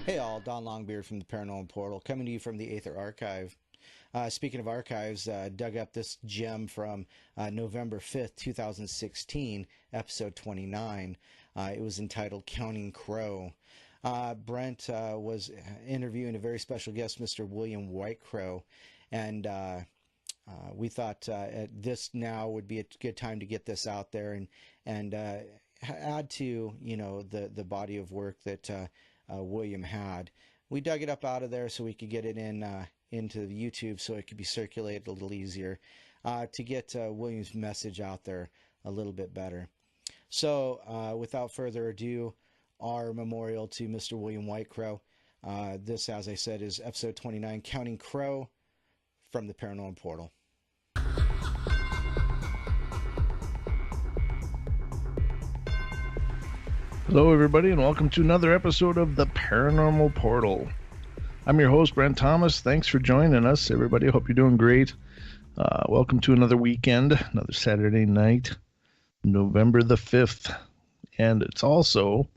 Hey all, Don Longbeard from the Paranormal Portal, coming to you from the Aether Archive. Speaking of archives, dug up this gem from November 5th, 2016, episode 29. It was entitled Counting Crow. Brent was interviewing a very special guest, Mr. William Whitecrow, and we thought this now would be a good time to get this out there and add to the body of work that William had. We dug it up out of there so we could get it into the YouTube so it could be circulated a little easier to get William's message out there a little bit better. So without further ado, our memorial to Mr. William Whitecrow. This, as I said, is episode 29, Counting Crow, from the Paranormal Portal. Hello, everybody, and welcome to another episode of the Paranormal Portal. I'm your host, Brent Thomas. Thanks for joining us, everybody. I hope you're doing great. Welcome to another weekend, another Saturday night, November the 5th. And it's also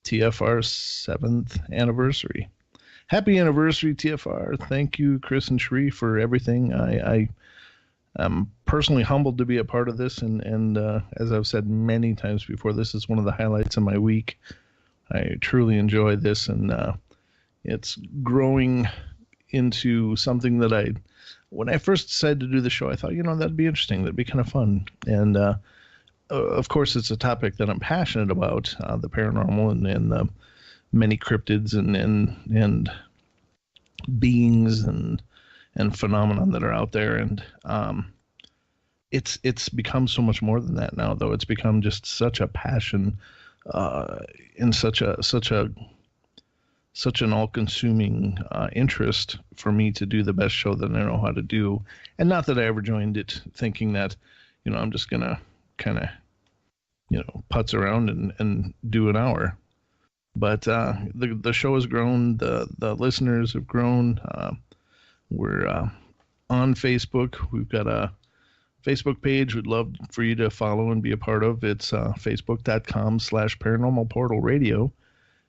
TFR's 7th anniversary. Happy anniversary, TFR. Thank you, Chris and Sheree, for everything. I'm personally humbled to be a part of this, and as I've said many times before, this is one of the highlights of my week. I truly enjoy this, and it's growing into something that when I first decided to do the show, I thought, that'd be interesting, that'd be kind of fun, and of course, it's a topic that I'm passionate about, the paranormal and the many cryptids and beings and phenomenon that are out there, and it's become so much more than that now. Though it's become just such a passion, and such an all-consuming interest for me to do the best show that I know how to do. And not that I ever joined it thinking that, I'm just gonna kind of, putz around and do an hour. But the show has grown. The listeners have grown. We're on Facebook. We've got a Facebook page we'd love for you to follow and be a part of. It's facebook.com/Paranormal Portal Radio.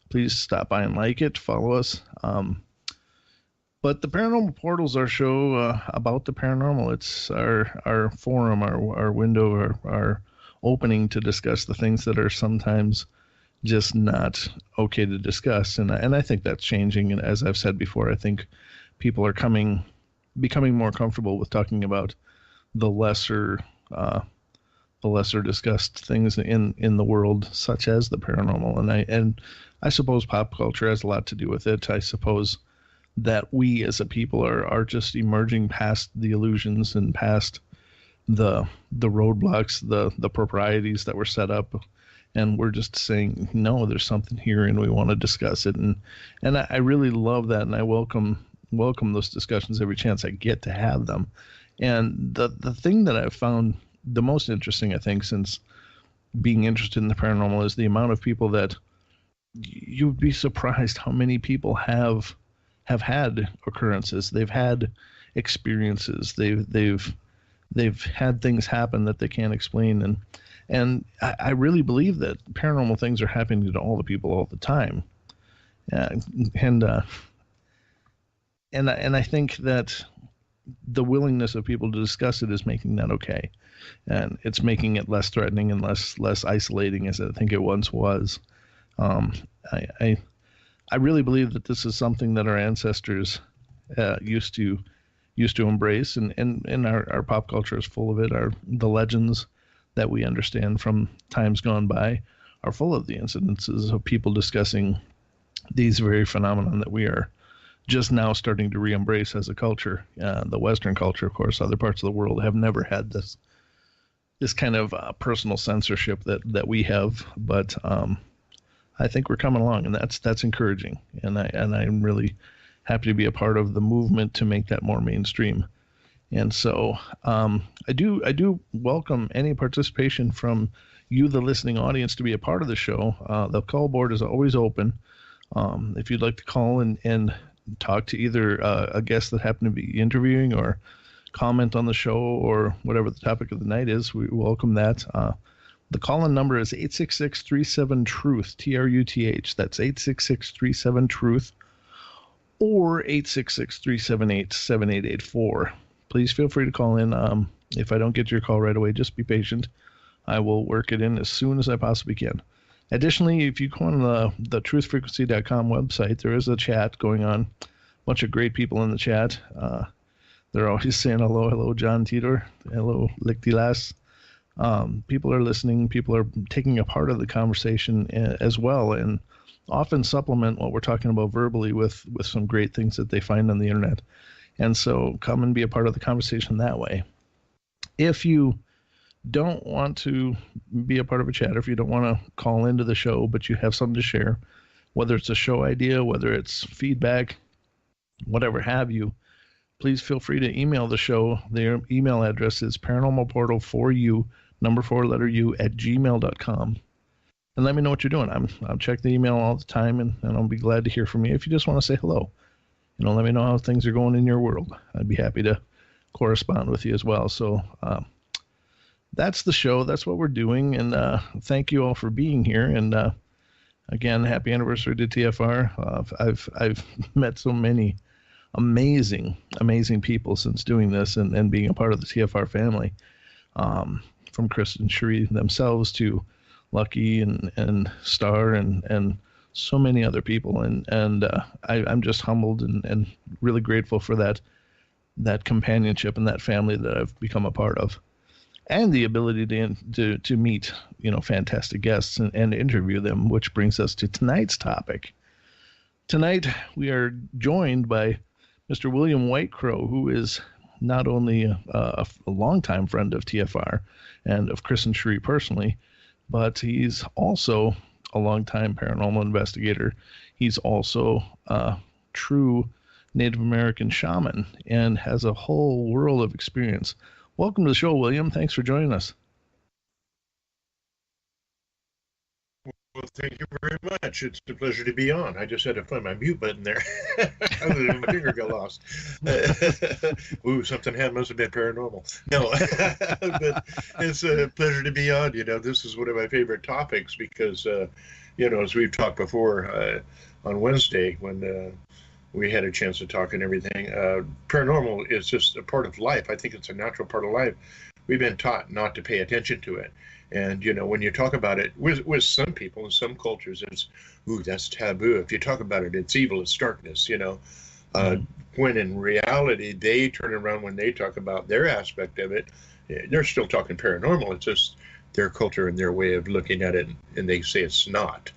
Please stop by and like it, follow us. But the Paranormal Portal is our show about the paranormal. It's our forum, our window, our opening to discuss the things that are sometimes just not okay to discuss. And I think that's changing. And as I've said before, I think people are becoming more comfortable with talking about the lesser discussed things in the world, such as the paranormal. And I suppose pop culture has a lot to do with it. I suppose that we as a people are just emerging past the illusions and past the roadblocks, the proprieties that were set up. And we're just saying, no, there's something here and we want to discuss it. And I really love that. And I welcome those discussions every chance I get to have them. And the thing that I've found the most interesting, I think, since being interested in the paranormal is the amount of people that you'd be surprised how many people have had occurrences. They've had experiences. They've had things happen that they can't explain. And I really believe that paranormal things are happening to all the people all the time. And I think that the willingness of people to discuss it is making that okay. And it's making it less threatening and less isolating as I think it once was. I really believe that this is something that our ancestors used to embrace, and our pop culture is full of it. The legends that we understand from times gone by are full of the incidences of people discussing these very phenomenon that we are just now starting to re-embrace as a culture. The Western culture, of course, other parts of the world have never had this kind of personal censorship that we have. But I think we're coming along, and that's encouraging. And I'm really happy to be a part of the movement to make that more mainstream. And so I do welcome any participation from you, the listening audience, to be a part of the show. The call board is always open. If you'd like to call and talk to either a guest that happened to be interviewing or comment on the show or whatever the topic of the night is, we welcome that. The call-in number is 866-37-TRUTH, T-R-U-T-H. That's 866-37-TRUTH or 866-378-7884. Please feel free to call in. If I don't get your call right away, just be patient. I will work it in as soon as I possibly can. Additionally, if you go on the truthfrequency.com website, there is a chat going on. A bunch of great people in the chat. They're always saying hello, hello, John Titor, hello, Lichtilas. People are listening. People are taking a part of the conversation as well, and often supplement what we're talking about verbally with some great things that they find on the internet. And so come and be a part of the conversation that way. If you don't want to be a part of a chat, or if you don't want to call into the show, but you have something to share, whether it's a show idea, whether it's feedback, whatever have you, please feel free to email the show. Their email address is paranormalportal4u, number 4, letter U, @gmail.com. And let me know what you're doing. I'll check the email all the time, and I'll be glad to hear from you. If you just want to say hello, let me know how things are going in your world. I'd be happy to correspond with you as well. So that's the show. That's what we're doing. And thank you all for being here. And again, happy anniversary to TFR. I've met so many amazing people since doing this and being a part of the TFR family, from Chris and Cherie themselves to Lucky and Star and so many other people. And I'm just humbled and really grateful for that companionship and that family that I've become a part of, and the ability to meet fantastic guests and interview them, which brings us to tonight's topic. Tonight we are joined by Mr. William Whitecrow, who is not only a longtime friend of TFR and of Chris and Cherie personally, but he's also a longtime paranormal investigator. He's also a true Native American shaman and has a whole world of experience. Welcome to the show, William. Thanks for joining us. Well, thank you very much. It's a pleasure to be on. I just had to find my mute button there. My finger got lost. Ooh, something must have been paranormal. No, but it's a pleasure to be on. This is one of my favorite topics because, as we've talked before on Wednesday when we had a chance to talk and everything, paranormal is just a part of life. I think it's a natural part of life. We've been taught not to pay attention to it. And, when you talk about it with some people in some cultures, it's, ooh, that's taboo. If you talk about it, it's evil, it's darkness, when in reality, they turn around when they talk about their aspect of it, they're still talking paranormal. It's just their culture and their way of looking at it. And they say it's not,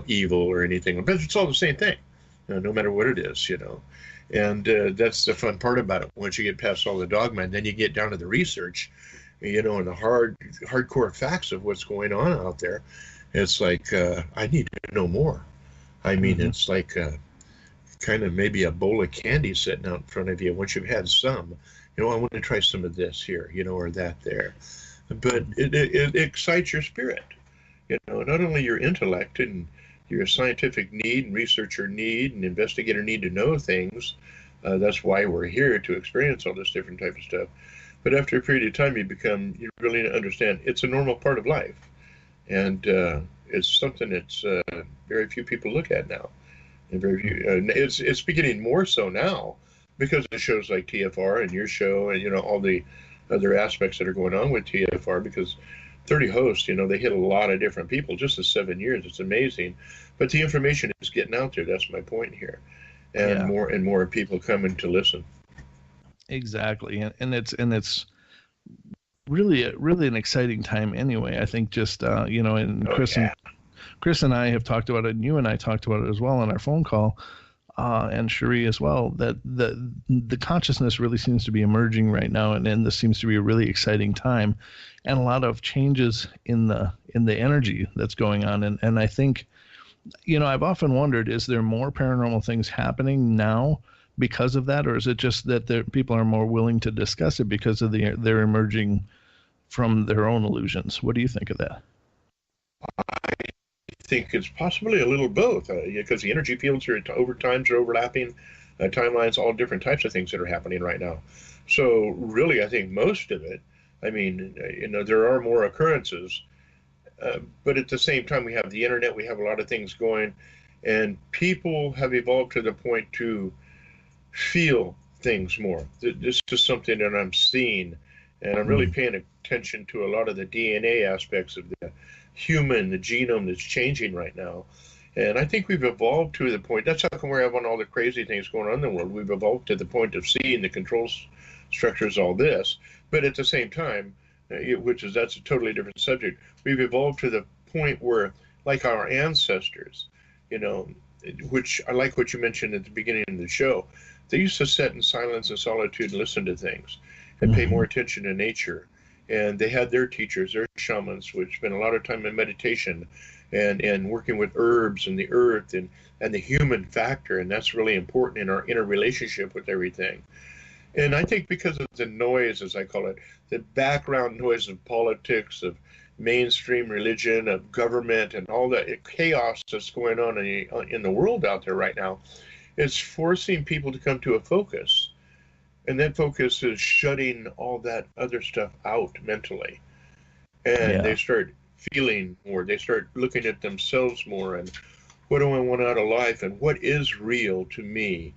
evil or anything, but it's all the same thing, no matter what it is, And that's the fun part about it. Once you get past all the dogma, and then you get down to the research, and the hardcore facts of what's going on out there, it's like, I need to know more. I mean, It's like kind of maybe a bowl of candy sitting out in front of you. Once you've had some, I want to try some of this here, or that there. But it excites your spirit, not only your intellect and your scientific need and researcher need and investigator need to know things. That's why we're here, to experience all this different type of stuff. But after a period of time, you really understand it's a normal part of life. And it's something that's very few people look at now. And very few, it's beginning more so now because of shows like TFR and your show and, all the other aspects that are going on with TFR, because 30 hosts, they hit a lot of different people just in 7 years. It's amazing. But the information is getting out there. That's my point here. And more and more people coming to listen. Exactly. And it's really an exciting time anyway. I think just, and Chris and I have talked about it, and you and I talked about it as well on our phone call, and Cherie as well, that the consciousness really seems to be emerging right now. And this seems to be a really exciting time, and a lot of changes in the energy that's going on. And I think, I've often wondered, is there more paranormal things happening now because of that, or is it just that people are more willing to discuss it because of they're emerging from their own illusions? What do you think of that? I think it's possibly a little both, because the energy fields are overlapping, timelines, all different types of things that are happening right now. So really, I think most of it, there are more occurrences, But at the same time, we have the internet, we have a lot of things going, and people have evolved to the point to feel things more. This is something that I'm seeing, and I'm really paying attention to a lot of the DNA aspects of the human, the genome that's changing right now. And I think we've evolved to the point, that's how come we're having all the crazy things going on in the world. We've evolved to the point of seeing the control structures, all this. But at the same time, that's a totally different subject, we've evolved to the point where, like our ancestors, which I like what you mentioned at the beginning of the show, they used to sit in silence and solitude and listen to things and pay more attention to nature. And they had their teachers, their shamans, which spent a lot of time in meditation and working with herbs and the earth and the human factor. And that's really important in our interrelationship with everything. And I think because of the noise, as I call it, the background noise of politics, of mainstream religion, of government, and all that chaos that's going on in the world out there right now, it's forcing people to come to a focus. And that focus is shutting all that other stuff out mentally. And they start feeling more. They start looking at themselves more. And what do I want out of life? And what is real to me?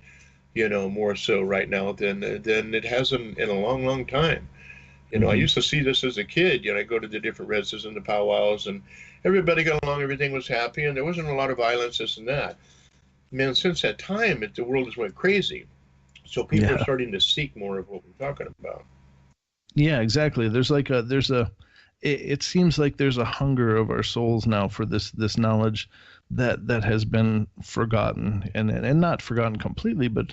More so right now than it has in a long, long time. I used to see this as a kid. I go to the different reses and the powwows, and everybody got along. Everything was happy, and there wasn't a lot of violence, this and that. Man, since that time, the world has went crazy. So people are starting to seek more of what we're talking about. Yeah, exactly. It seems like there's a hunger of our souls now for this knowledge that has been forgotten, and not forgotten completely, but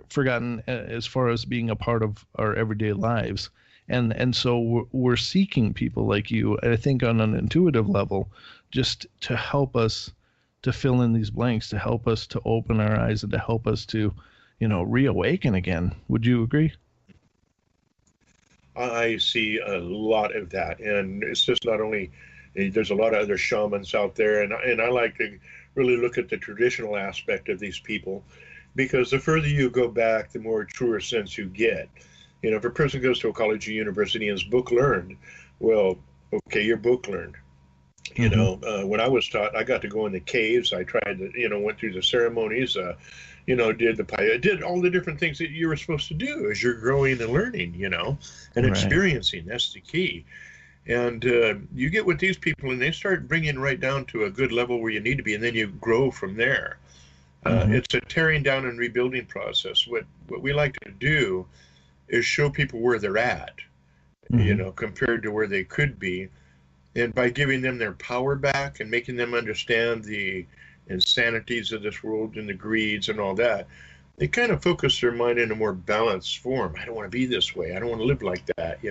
forgotten as far as being a part of our everyday lives. And so we're seeking people like you, I think, on an intuitive level, just to help us to fill in these blanks, to help us to open our eyes, and to help us to, reawaken again. Would you agree? I see a lot of that, and it's just not only, there's a lot of other shamans out there, and I like to really look at the traditional aspect of these people, because the further you go back, the more truer sense you get. If a person goes to a college or university and is book learned, well, okay, you're book learned. When I was taught, I got to go in the caves. I tried to, went through the ceremonies, did all the different things that you were supposed to do as you're growing and learning, and experiencing. That's the key. And you get with these people, and they start bringing right down to a good level where you need to be, and then you grow from there. It's a tearing down and rebuilding process. What we like to do is show people where they're at, compared to where they could be. And by giving them their power back and making them understand the insanities of this world and the greeds and all that, they kind of focus their mind in a more balanced form. I don't want to be this way. I don't want to live like that. I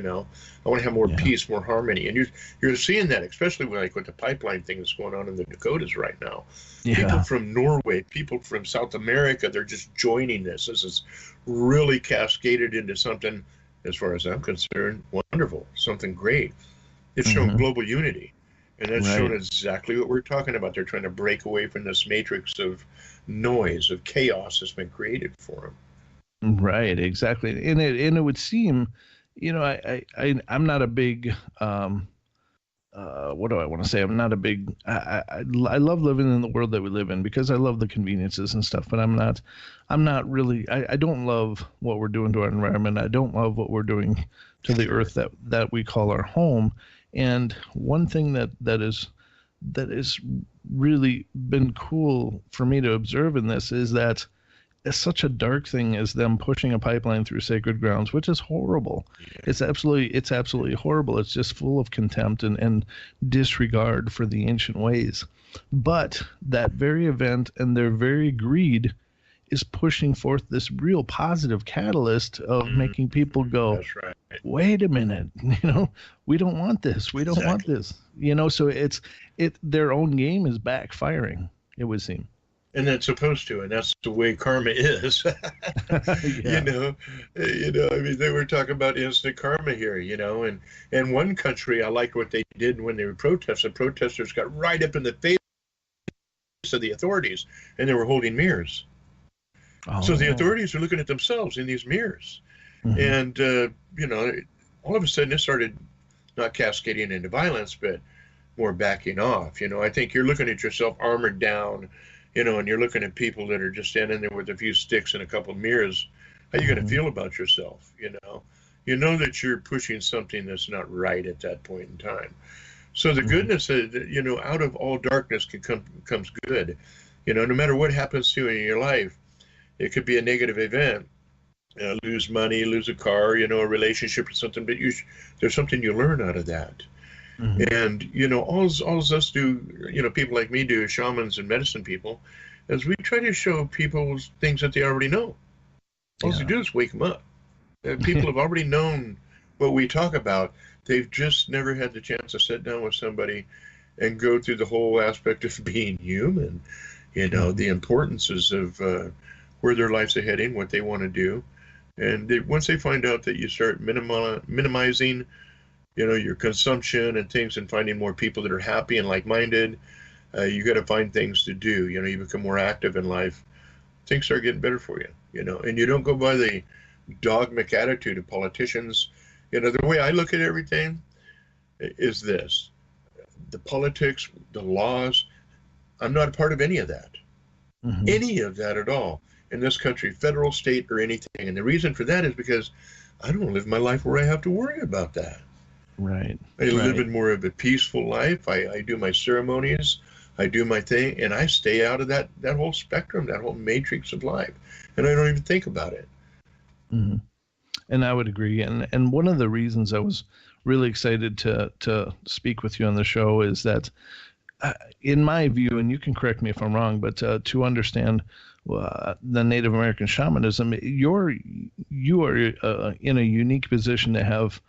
want to have more peace, more harmony. And you're seeing that, especially with the pipeline thing that's going on in the Dakotas right now. People from Norway, people from South America, they're just joining this. This is really cascaded into something, as far as I'm concerned, wonderful, something great. It's shown global unity. And that's shown exactly what we're talking about. They're trying to break away from this matrix of noise, of chaos that's been created for them. Right, exactly. And it would seem, I'm not a big, what do I want to say? I'm not a big, I love living in the world that we live in because I love the conveniences and stuff, but I'm not really, I don't love what we're doing to our environment. I don't love what we're doing to the earth that we call our home. And one thing that has really been cool for me to observe in this is that it's such a dark thing as them pushing a pipeline through sacred grounds, which is horrible. Yeah. It's absolutely horrible. It's just full of contempt and disregard for the ancient ways. But that very event and their very greed is pushing forth this real positive catalyst of making people go, that's right, wait a minute, we don't want this. We don't want this. So their own game is backfiring, it would seem. And that's supposed to, and that's the way karma is. I mean, they were talking about instant karma here, and one country, I liked what they did when they were protesting. Protesters got right up in the face of the authorities, and they were holding mirrors. Oh. So the authorities are looking at themselves in these mirrors. And, all of a sudden it started not cascading into violence, but more backing off. I think you're looking at yourself armored down, and you're looking at people that are just standing there with a few sticks and a couple of mirrors. How are you going to feel about yourself? You know that you're pushing something that's not right at that point in time. So the goodness is, out of all darkness comes good. No matter what happens to you in your life, it could be a negative event. Lose money, lose a car, a relationship or something, but there's something you learn out of that. And, all us do, people like me do, shamans and medicine people, is we try to show people things that they already know. All you do is wake them up. People have already known what we talk about. They've just never had the chance to sit down with somebody and go through the whole aspect of being human, the importances of where their lives are heading, what they want to do. And once they find out that you start minimizing, your consumption and things, and finding more people that are happy and like-minded, you got to find things to do. You become more active in life. Things start getting better for you, and you don't go by the dogmatic attitude of politicians. The way I look at everything is this: the politics, the laws, I'm not a part of any of that. Any of that at all. In this country, federal, state, or anything. And the reason for that is because I don't live my life where I have to worry about that. Right. I live in more of a peaceful life. I do my ceremonies, I do my thing, and I stay out of that whole spectrum, that whole matrix of life. And I don't even think about it. And I would agree. And one of the reasons I was really excited to speak with you on the show is that, in my view, and you can correct me if I'm wrong, but to understand the Native American shamanism, you are in a unique position to have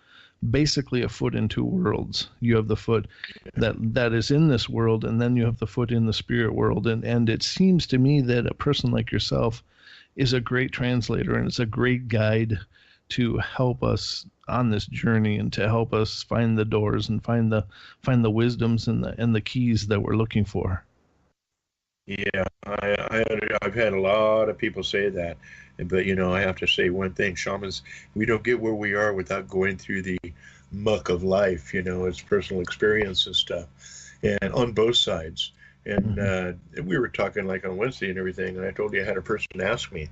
basically a foot in two worlds. You have the foot that is in this world, and then you have the foot in the spirit world. And it seems to me that a person like yourself is a great translator, and it's a great guide to help us on this journey, and to help us find the doors and find the wisdoms and the keys that we're looking for. Yeah, I've had a lot of people say that, but I have to say one thing: shamans, we don't get where we are without going through the muck of life. It's personal experience and stuff, and on both sides. And we were talking like on Wednesday and everything, and I told you I had a person ask me,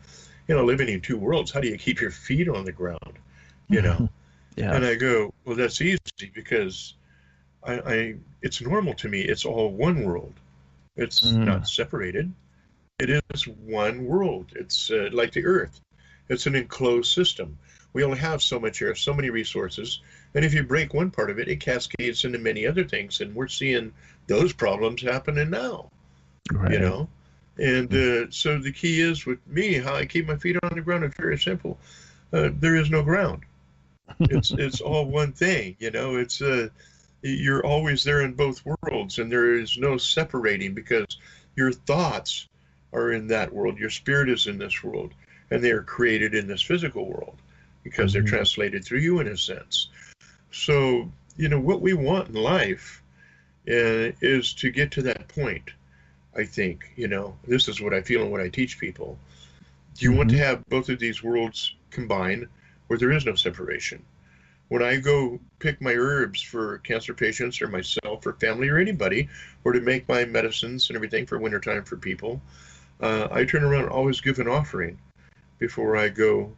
living in two worlds, how do you keep your feet on the ground? Yeah. And I go, well, that's easy, because it's normal to me. It's all one world. It's not separated. It is one world. It's like the earth. It's an enclosed system. We only have so much air, so many resources. And if you break one part of it, it cascades into many other things. And we're seeing those problems happening now, right. And so the key is with me, how I keep my feet on the ground, is very simple. There is no ground. It's all one thing. It's you're always there in both worlds, and there is no separating, because your thoughts are in that world, your spirit is in this world, and they are created in this physical world because they're translated through you in a sense. So, what we want in life is to get to that point, I think. This is what I feel and what I teach people. You want to have both of these worlds combined, where there is no separation. When I go pick my herbs for cancer patients or myself or family or anybody, or to make my medicines and everything for wintertime for people, I turn around and always give an offering before I go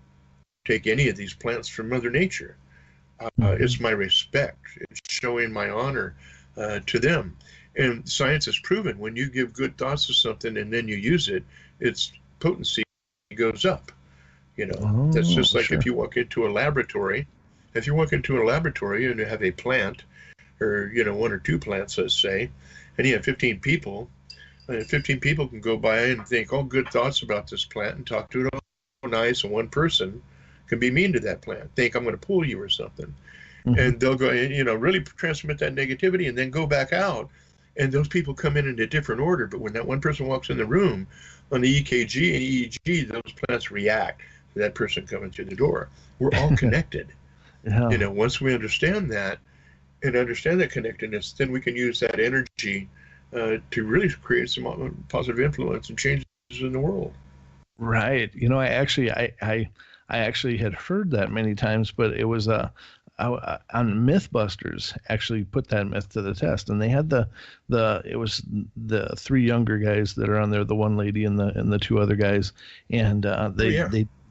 take any of these plants from Mother Nature. It's my respect. It's showing my honor to them. And science has proven when you give good thoughts to something and then you use it, its potency goes up. That's just like if you walk into a laboratory. If you walk into a laboratory and you have a plant, or one or two plants, let's say, and you have 15 people, 15 people can go by and think all good thoughts about this plant and talk to it all nice, and one person can be mean to that plant, think I'm going to pull you or something, and they'll go, really transmit that negativity, and then go back out, and those people come in a different order. But when that one person walks in the room, on the EKG and EEG, those plants react to that person coming through the door. We're all connected. Once we understand that and understand that connectedness, then we can use that energy to really create some positive influence and changes in the world. Right. I actually had heard that many times, but it was on MythBusters actually put that myth to the test, and they had it was the three younger guys that are on there, the one lady and the two other guys, and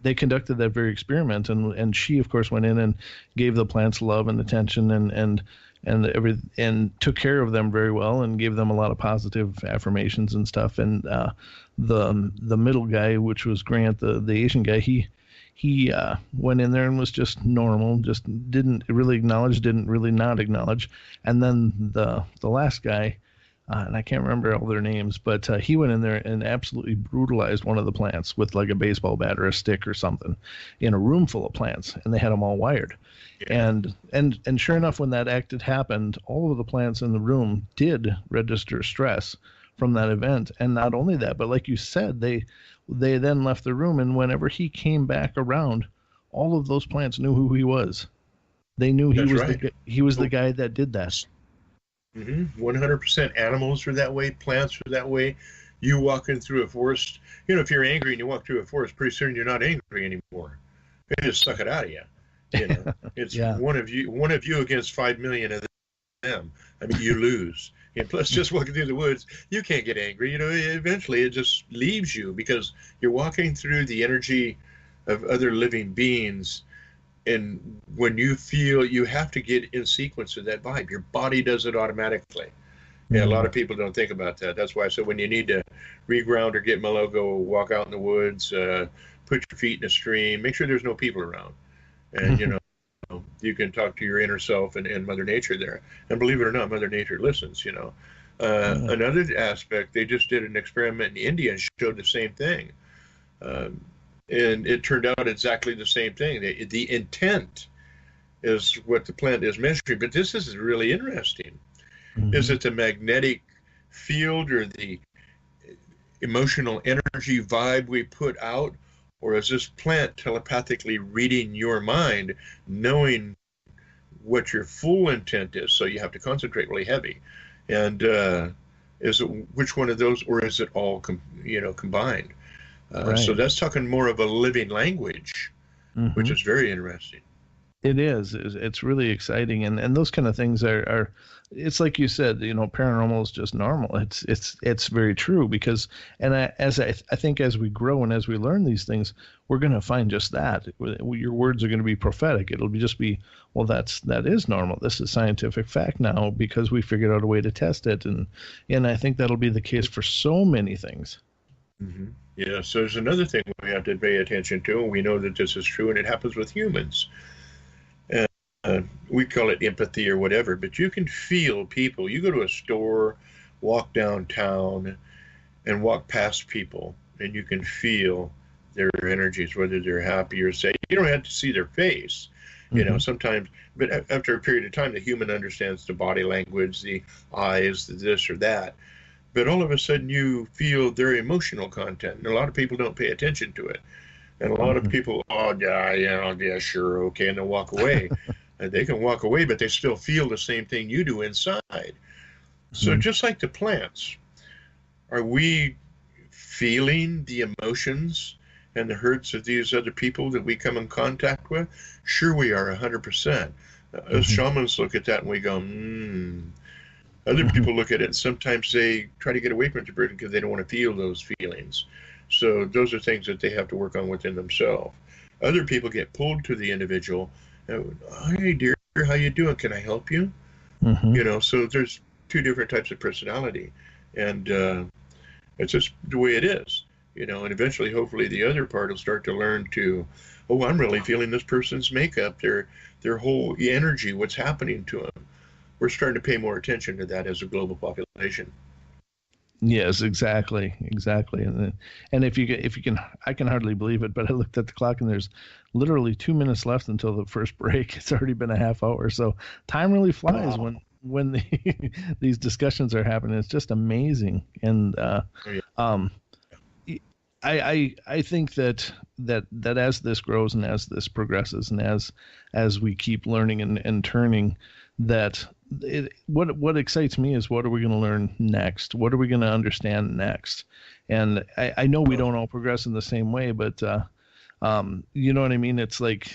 they conducted that very experiment, and she of course went in and gave the plants love and attention and took care of them very well and gave them a lot of positive affirmations and stuff. And the middle guy, which was Grant, the Asian guy, he went in there and was just normal, just didn't really acknowledge, didn't really not acknowledge. And then the last guy, and I can't remember all their names, but he went in there and absolutely brutalized one of the plants with like a baseball bat or a stick or something in a room full of plants, and they had them all wired. Yeah. And sure enough, when that act had happened, all of the plants in the room did register stress from that event. And not only that, but like you said, they then left the room, and whenever he came back around, all of those plants knew who he was. They knew he was the guy that did that. 100%. Animals are that way. Plants are that way. You walking through a forest, if you're angry and you walk through a forest, pretty soon you're not angry anymore. They just suck it out of you. It's one of you against 5 million of them. I mean, you lose. And plus, just walking through the woods, you can't get angry. Eventually it just leaves you because you're walking through the energy of other living beings. And when you feel, you have to get in sequence of that vibe. Your body does it automatically. Yeah, a lot of people don't think about that. That's why I said when you need to reground or get mellow, go walk out in the woods, put your feet in a stream, make sure there's no people around. And, you can talk to your inner self and Mother Nature there. And believe it or not, Mother Nature listens, Another aspect, they just did an experiment in India and showed the same thing. And it turned out exactly the same thing. The intent is what the plant is measuring. But this is really interesting. Is it the magnetic field or the emotional energy vibe we put out? Or is this plant telepathically reading your mind, knowing what your full intent is? So you have to concentrate really heavy. And is it which one of those, or is it all combined? Right. So that's talking more of a living language, which is very interesting. It is. It's really exciting, and those kind of things are. It's like you said, paranormal is just normal. It's very true because, and I think as we grow and as we learn these things, we're going to find just that. Your words are going to be prophetic. It'll just be, well, that is normal. This is scientific fact now because we figured out a way to test it, and I think that'll be the case for so many things. Mm-hmm. Yeah. So there's another thing we have to pay attention to, and we know that this is true, and it happens with humans. We call it empathy or whatever, but you can feel people. You go to a store, walk downtown, and walk past people, and you can feel their energies, whether they're happy or sad. You don't have to see their face, sometimes, but after a period of time, the human understands the body language, the eyes, the this or that. But all of a sudden, you feel their emotional content, and a lot of people don't pay attention to it. And a lot of people, yeah, sure, okay, and they'll walk away. They can walk away, but they still feel the same thing you do inside. So just like the plants, are we feeling the emotions and the hurts of these other people that we come in contact with? Sure we are, 100%. As shamans look at that and we go, Other people look at it and sometimes they try to get away from the person because they don't want to feel those feelings. So those are things that they have to work on within themselves. Other people get pulled to the individual. Hey, dear, how you doing? Can I help you? So there's two different types of personality. And it's just the way it is, and eventually, hopefully, the other part will start to learn to, I'm really feeling this person's makeup, their whole energy, what's happening to them. We're starting to pay more attention to that as a global population. Yes, exactly. And if you can, I can hardly believe it, but I looked at the clock and there's literally 2 minutes left until the first break. It's already been a half hour, so time really flies when these discussions are happening. It's just amazing, and I think that as this grows and as this progresses and as we keep learning and turning, that what excites me is what are we going to learn next? What are we going to understand next? And I know we don't all progress in the same way, but you know what I mean? It's like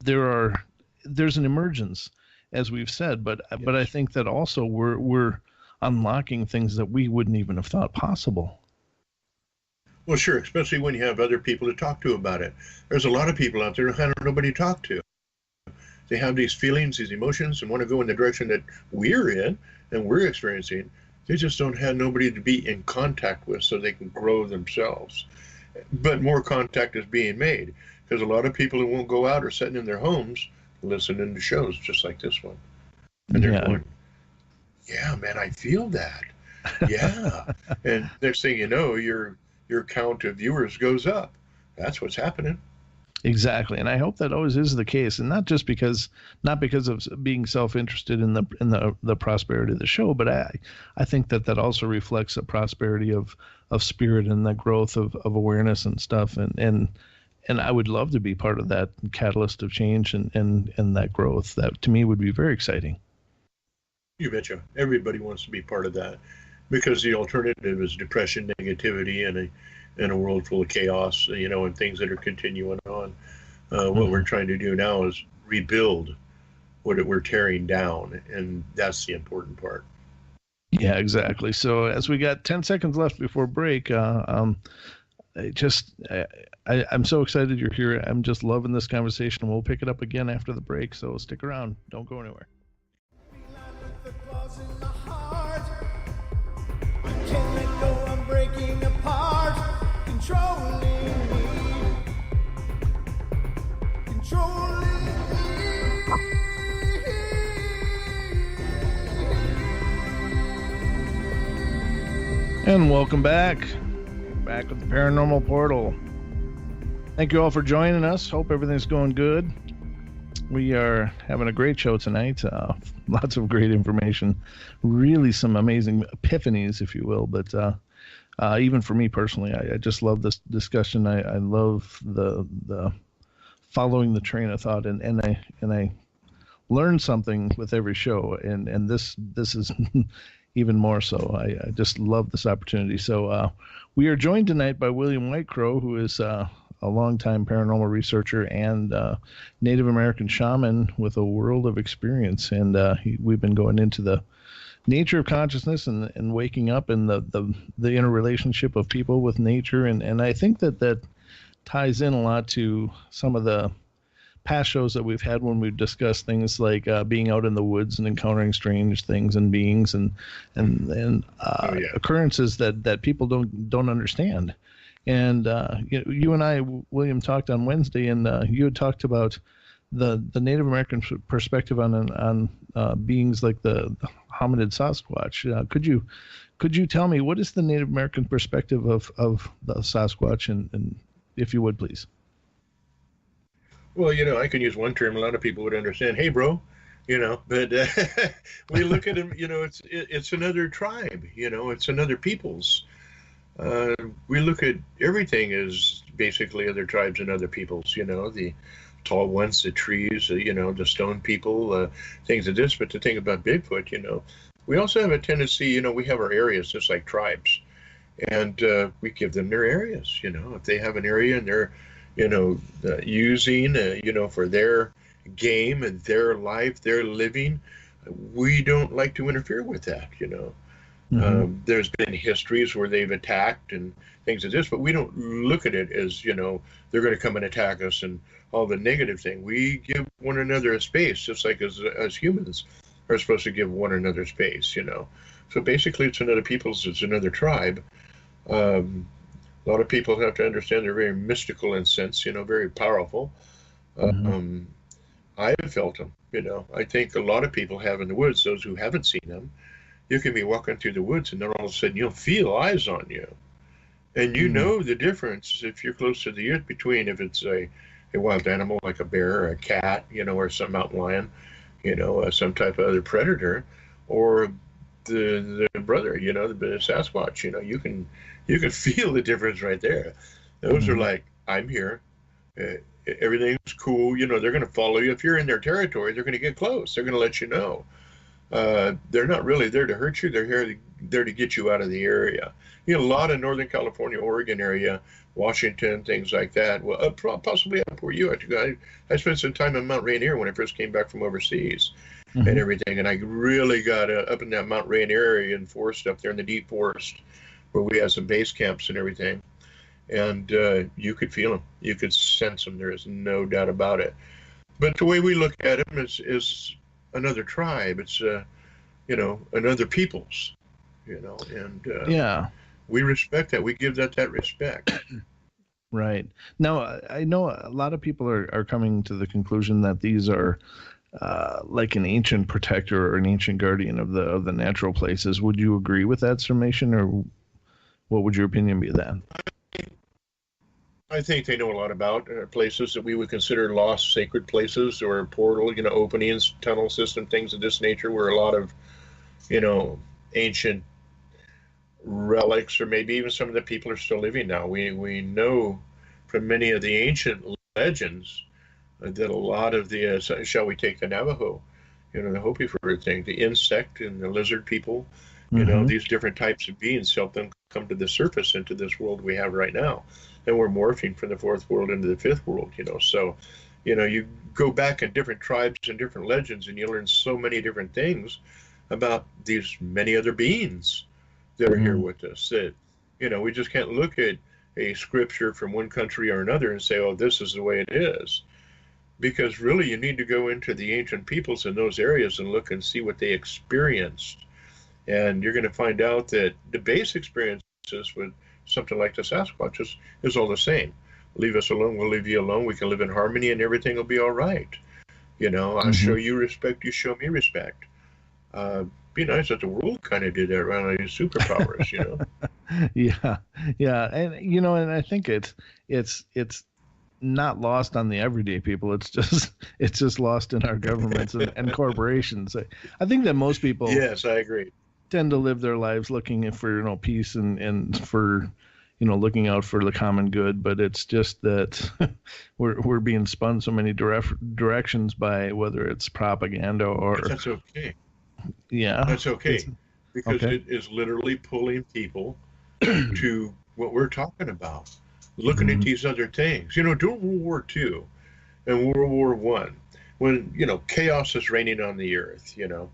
there are, there's an emergence, as we've said, but I think that also we're unlocking things that we wouldn't even have thought possible. Well, sure, especially when you have other people to talk to about it. There's a lot of people out there who have nobody to talk to. They have these feelings, these emotions, and want to go in the direction that we're in and we're experiencing. They just don't have nobody to be in contact with so they can grow themselves. But more contact is being made because a lot of people who won't go out are sitting in their homes listening to shows just like this one. And they're going, yeah, man, I feel that. Yeah. And next thing you know, your count of viewers goes up. That's what's happening. Exactly, and I hope that always is the case, and not because of being self-interested in the prosperity of the show, but I think that also reflects a prosperity of spirit and the growth of awareness and stuff, and I would love to be part of that catalyst of change and that growth. That to me would be very exciting. You betcha. Everybody wants to be part of that because the alternative is depression, negativity, and a world full of chaos, and things that are continuing on. What we're trying to do now is rebuild what we're tearing down, and that's the important part. Yeah, exactly. So as we got 10 seconds left before break, I'm so excited you're here. I'm just loving this conversation. We'll pick it up again after the break, so stick around. Don't go anywhere. Breaking apart, controlling me, controlling me. And welcome back with the Paranormal Portal. Thank you all for joining us. Hope everything's going good. We are having a great show tonight. Lots of great information, really some amazing epiphanies, if you will, but even for me personally, I just love this discussion. I love the following the train of thought, and I learn something with every show, and this is even more so. I just love this opportunity. So we are joined tonight by William Whitecrow, who is a longtime paranormal researcher and Native American shaman with a world of experience, and we've been going into the nature of consciousness and waking up and the interrelationship of people with nature. And I think that ties in a lot to some of the past shows that we've had when we've discussed things like being out in the woods and encountering strange things and beings and occurrences that people don't understand. And you and I, William, talked on Wednesday, and you had talked about the Native American perspective on beings like the hominid Sasquatch. Could you tell me what is the Native American perspective of the Sasquatch, and if you would please? Well, I can use one term a lot of people would understand. Hey, bro, but we look at them. It's another tribe. It's another peoples. We look at everything as basically other tribes and other peoples. The tall ones, the trees, the stone people, things like this. But the thing about Bigfoot, we also have a tendency, we have our areas just like tribes, and we give them their areas. If they have an area and they're, using, for their game and their life, their living, we don't like to interfere with that. Mm-hmm. There's been histories where they've attacked and things like this, but we don't look at it as, they're going to come and attack us and all the negative thing. We give one another a space, just like as humans are supposed to give one another space, So basically it's another people's, it's another tribe. A lot of people have to understand they're very mystical in sense, very powerful. Mm-hmm. I've felt them, I think a lot of people have in the woods, those who haven't seen them. You can be walking through the woods and then all of a sudden you'll feel eyes on you. And you know the difference if you're close to the earth between if it's a wild animal like a bear or a cat, or some mountain lion, some type of other predator, or the brother, the Sasquatch, you can feel the difference right there. Those are like, I'm here. Everything's cool. They're going to follow you. If you're in their territory, they're going to get close. They're going to let you know. They're not really there to hurt you. They're here there to get you out of the area. You know, a lot of Northern California, Oregon area, Washington, things like that. Well, possibly up where you are to go. I spent some time in Mount Rainier when I first came back from overseas and everything, and I really got up in that Mount Rainier area and forest up there in the deep forest where we had some base camps and everything. And you could feel them. You could sense them. There is no doubt about it. But the way we look at them is another tribe. It's, you know, another people's, you know, and Yeah. we respect that. We give that respect. Right. Now, I know a lot of people are coming to the conclusion that these are like an ancient protector or an ancient guardian of the natural places. Would you agree with that summation, or what would your opinion be of that? I think they know a lot about places that we would consider lost sacred places or portal, you know, openings, tunnel system, things of this nature, where a lot of, you know, ancient relics, or maybe even some of the people are still living now. We know from many of the ancient legends that a lot of the, shall we take the Navajo, you know, the Hopi for a thing, the insect and the lizard people, you know, these different types of beings help them come to the surface into this world we have right now. And we're morphing from the fourth world into the fifth world, you know. So, you know, you go back in different tribes and different legends, and you learn so many different things about these many other beings that are here with us. That, you know, we just can't look at a scripture from one country or another and say, oh, this is the way it is. Because really, you need to go into the ancient peoples in those areas and look and see what they experienced. And you're going to find out that the base experiences with something like the Sasquatch is all the same. Leave us alone, we'll leave you alone. We can live in harmony and everything will be all right. You know, I'll show you respect, you show me respect. Be nice if the world kind of did that around these superpowers, you know. Yeah, and you know, and I think it's not lost on the everyday people. It's just lost in our governments and corporations. I think that most people, yes, I agree, tend to live their lives looking for, you know, peace and for, you know, looking out for the common good. But it's just that we're being spun so many directions by whether it's propaganda or. But that's okay. Yeah, that's okay, because it is literally pulling people to what we're talking about, looking at these other things. You know, during World War II and World War One, when, you know, chaos is reigning on the earth, you know,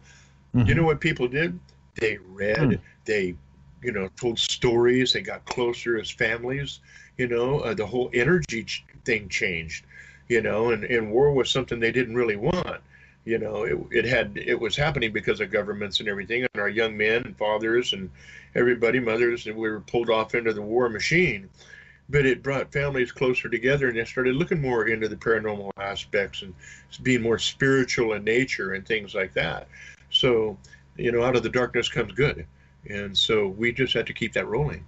you know what people did? They read, they, you know, told stories, they got closer as families, you know, the whole energy thing changed, you know, and war was something they didn't really want. You know, it was happening because of governments and everything, and our young men and fathers and everybody, mothers, and we were pulled off into the war machine. But it brought families closer together, and they started looking more into the paranormal aspects and being more spiritual in nature and things like that. So, you know, out of the darkness comes good. And so we just have to keep that rolling.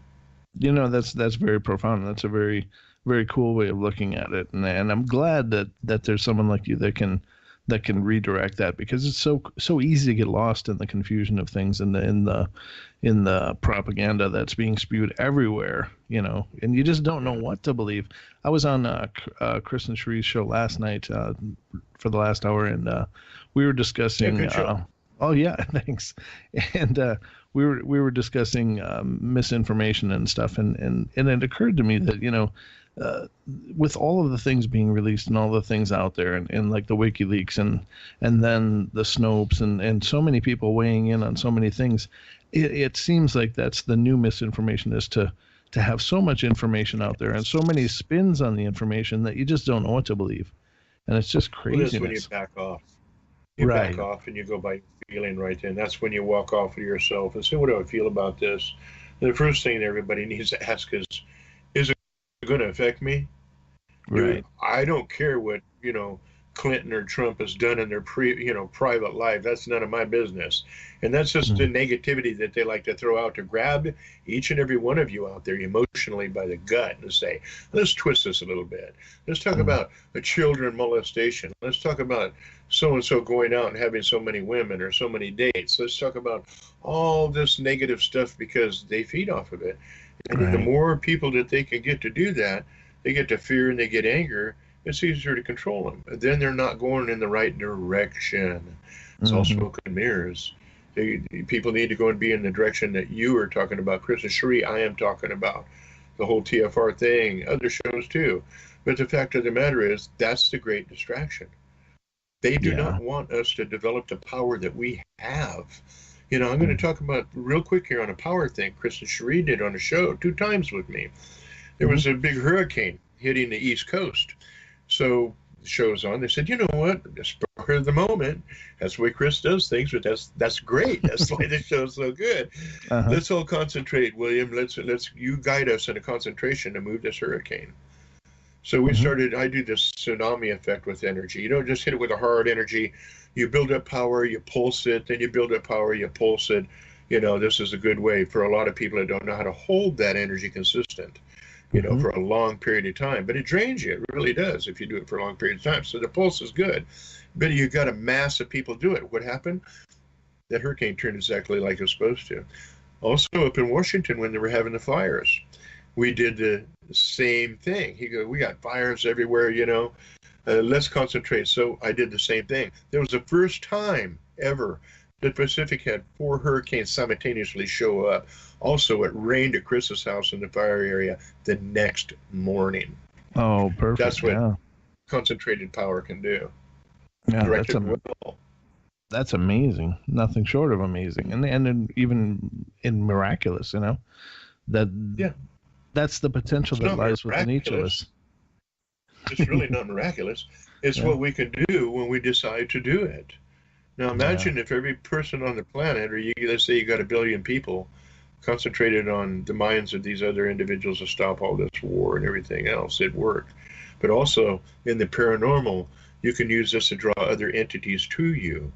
You know, that's very profound. That's a very, very cool way of looking at it. And I'm glad that there's someone like you that can redirect that, because it's so easy to get lost in the confusion of things in the propaganda that's being spewed everywhere, you know, and you just don't know what to believe. I was on Chris and Cherie's show last night for the last hour, and we were discussing oh yeah, thanks. And we were discussing misinformation and stuff, and it occurred to me that, you know, with all of the things being released and all the things out there, and like the WikiLeaks and then the Snopes and so many people weighing in on so many things, it seems like that's the new misinformation, is to have so much information out there and so many spins on the information that you just don't know what to believe, and it's just craziness. Well, that's when you back off. You back off and you go by feeling right then. That's when you walk off with yourself and say, what do I feel about this? And the first thing that everybody needs to ask is it going to affect me? Right. I don't care what, you know, Clinton or Trump has done in their private life. That's none of my business. And that's just the negativity that they like to throw out, to grab each and every one of you out there emotionally by the gut and say, let's twist this a little bit. Let's talk about a children molestation. Let's talk about so-and-so going out and having so many women or so many dates. Let's talk about all this negative stuff, because they feed off of it. And the more people that they can get to do that, they get to fear and they get anger, it's easier to control them. Then they're not going in the right direction. It's all smoke and mirrors. People need to go and be in the direction that you are talking about, Chris and Cherie. I am talking about the whole TFR thing, other shows too. But the fact of the matter is, that's the great distraction. They do not want us to develop the power that we have. You know, I'm going to talk about real quick here on a power thing. Chris and Cherie did on a show 2 times with me. There was a big hurricane hitting the East Coast. So the show's on. They said, you know what? Spur of the moment. That's the way Chris does things, but that's great. That's why the show's so good. Let's all concentrate, William. Let's you guide us in a concentration to move this hurricane. So we started, I do this tsunami effect with energy. You don't just hit it with a hard energy. You build up power, you pulse it, then you build up power, you pulse it. You know, this is a good way for a lot of people that don't know how to hold that energy consistent, you know, for a long period of time. But it drains you. It really does if you do it for a long period of time. So the pulse is good. But you got a mass of people do it. What happened? That hurricane turned exactly like it was supposed to. Also up in Washington when they were having the fires, we did the same thing. He goes, we got fires everywhere, you know. Let's concentrate. So I did the same thing. There was the first time ever the Pacific had 4 hurricanes simultaneously show up. Also, it rained at Chris's house in the fire area the next morning. Oh, perfect. That's what concentrated power can do. Yeah, that's amazing. Nothing short of amazing, and even in miraculous. You know, that's the potential that lies within each of us. It's really not miraculous. It's what we can do when we decide to do it. Now imagine if every person on the planet, or let's say you got 1 billion people, concentrated on the minds of these other individuals to stop all this war and everything else. It worked. But also in the paranormal, you can use this to draw other entities to you.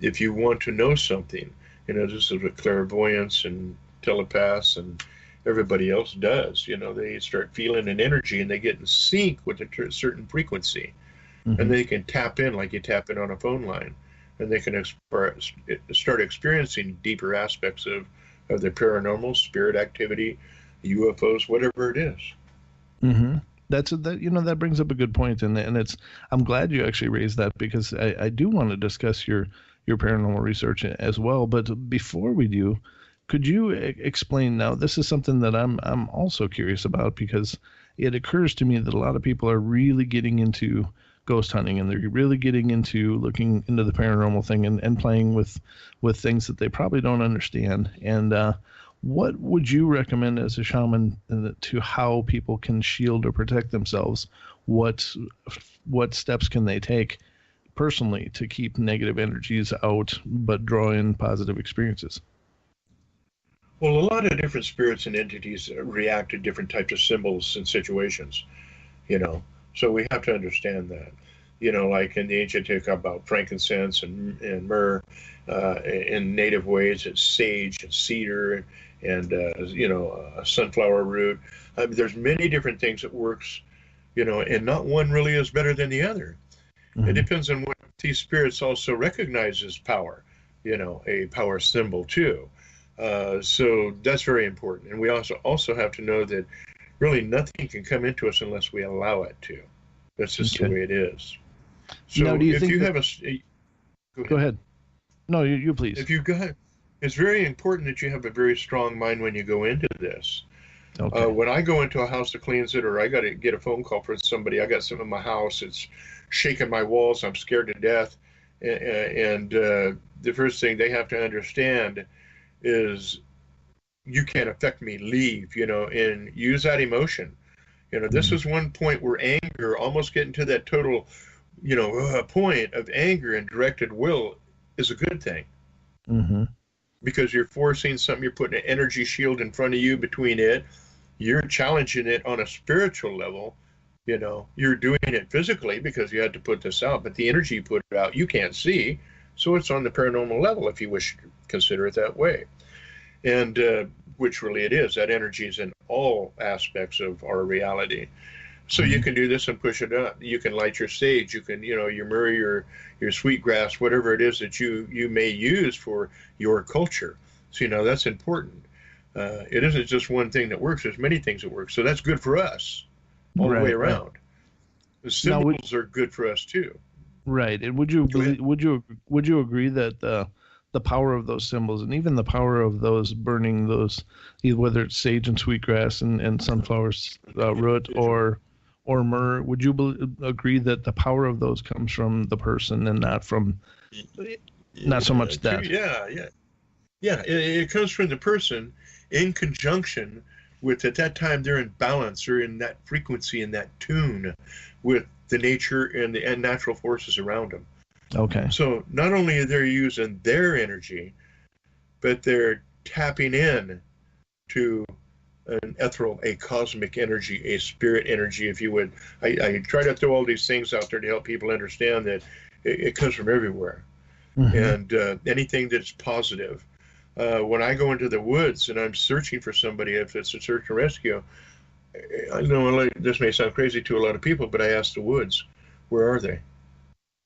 If you want to know something, you know, this is what clairvoyance and telepaths and everybody else does. You know, they start feeling an energy and they get in sync with a certain frequency. And they can tap in like you tap in on a phone line. And they can start experiencing deeper aspects of the paranormal, spirit activity, UFOs, whatever it is. That brings up a good point, and I'm glad you actually raised that, because I do want to discuss your paranormal research as well. But before we do, could you explain now? This is something that I'm also curious about, because it occurs to me that a lot of people are really getting into ghost hunting, and they're really getting into looking into the paranormal thing and playing with things that they probably don't understand. And what would you recommend as a shaman to how people can shield or protect themselves? What steps can they take personally to keep negative energies out but draw in positive experiences? Well, a lot of different spirits and entities react to different types of symbols and situations, you know. So we have to understand that, you know, like in the ancient talk about frankincense and myrrh, in native ways, it's sage and cedar and you know, sunflower root. There's many different things that works, you know, and not one really is better than the other. It depends on what these spirits also recognize as power, you know, a power symbol too. So that's very important. And we also have to know that really nothing can come into us unless we allow it to. That's just the way it is. So now, if you have go ahead. No, you please. If you got, it's very important that you have a very strong mind when you go into this. When I go into a house to cleanse it, or I got to get a phone call from somebody, I got something in my house, it's shaking my walls, I'm scared to death. And the first thing they have to understand is you can't affect me, leave, you know, and use that emotion. You know, this is one point where anger, almost getting to that total, you know, point of anger and directed will is a good thing. Because you're forcing something, you're putting an energy shield in front of you between it, you're challenging it on a spiritual level, you know, you're doing it physically because you had to put this out, but the energy you put out, you can't see. So it's on the paranormal level, if you wish to consider it that way. And which really it is. That energy is in all aspects of our reality. So you can do this and push it up. You can light your sage. You can, you know, your myrrh, your sweetgrass, whatever it is that you may use for your culture. So, you know, that's important. It isn't just one thing that works. There's many things that work. So that's good for us all the way around. The symbols are good for us too. Right. And would you agree that the power of those symbols, and even the power of those burning those, whether it's sage and sweetgrass and sunflower root or myrrh. Would you agree that the power of those comes from the person and not from, not so much that? Yeah. It comes from the person in conjunction with, at that time, they're in balance or in that frequency, in that tune with the nature and the natural forces around them. Okay. So not only are they using their energy, but they're tapping in to an ethereal, a cosmic energy, a spirit energy, if you would. I try to throw all these things out there to help people understand that it comes from everywhere. And anything that's positive. When I go into the woods and I'm searching for somebody, if it's a search and rescue, I know this may sound crazy to a lot of people, but I ask the woods, where are they?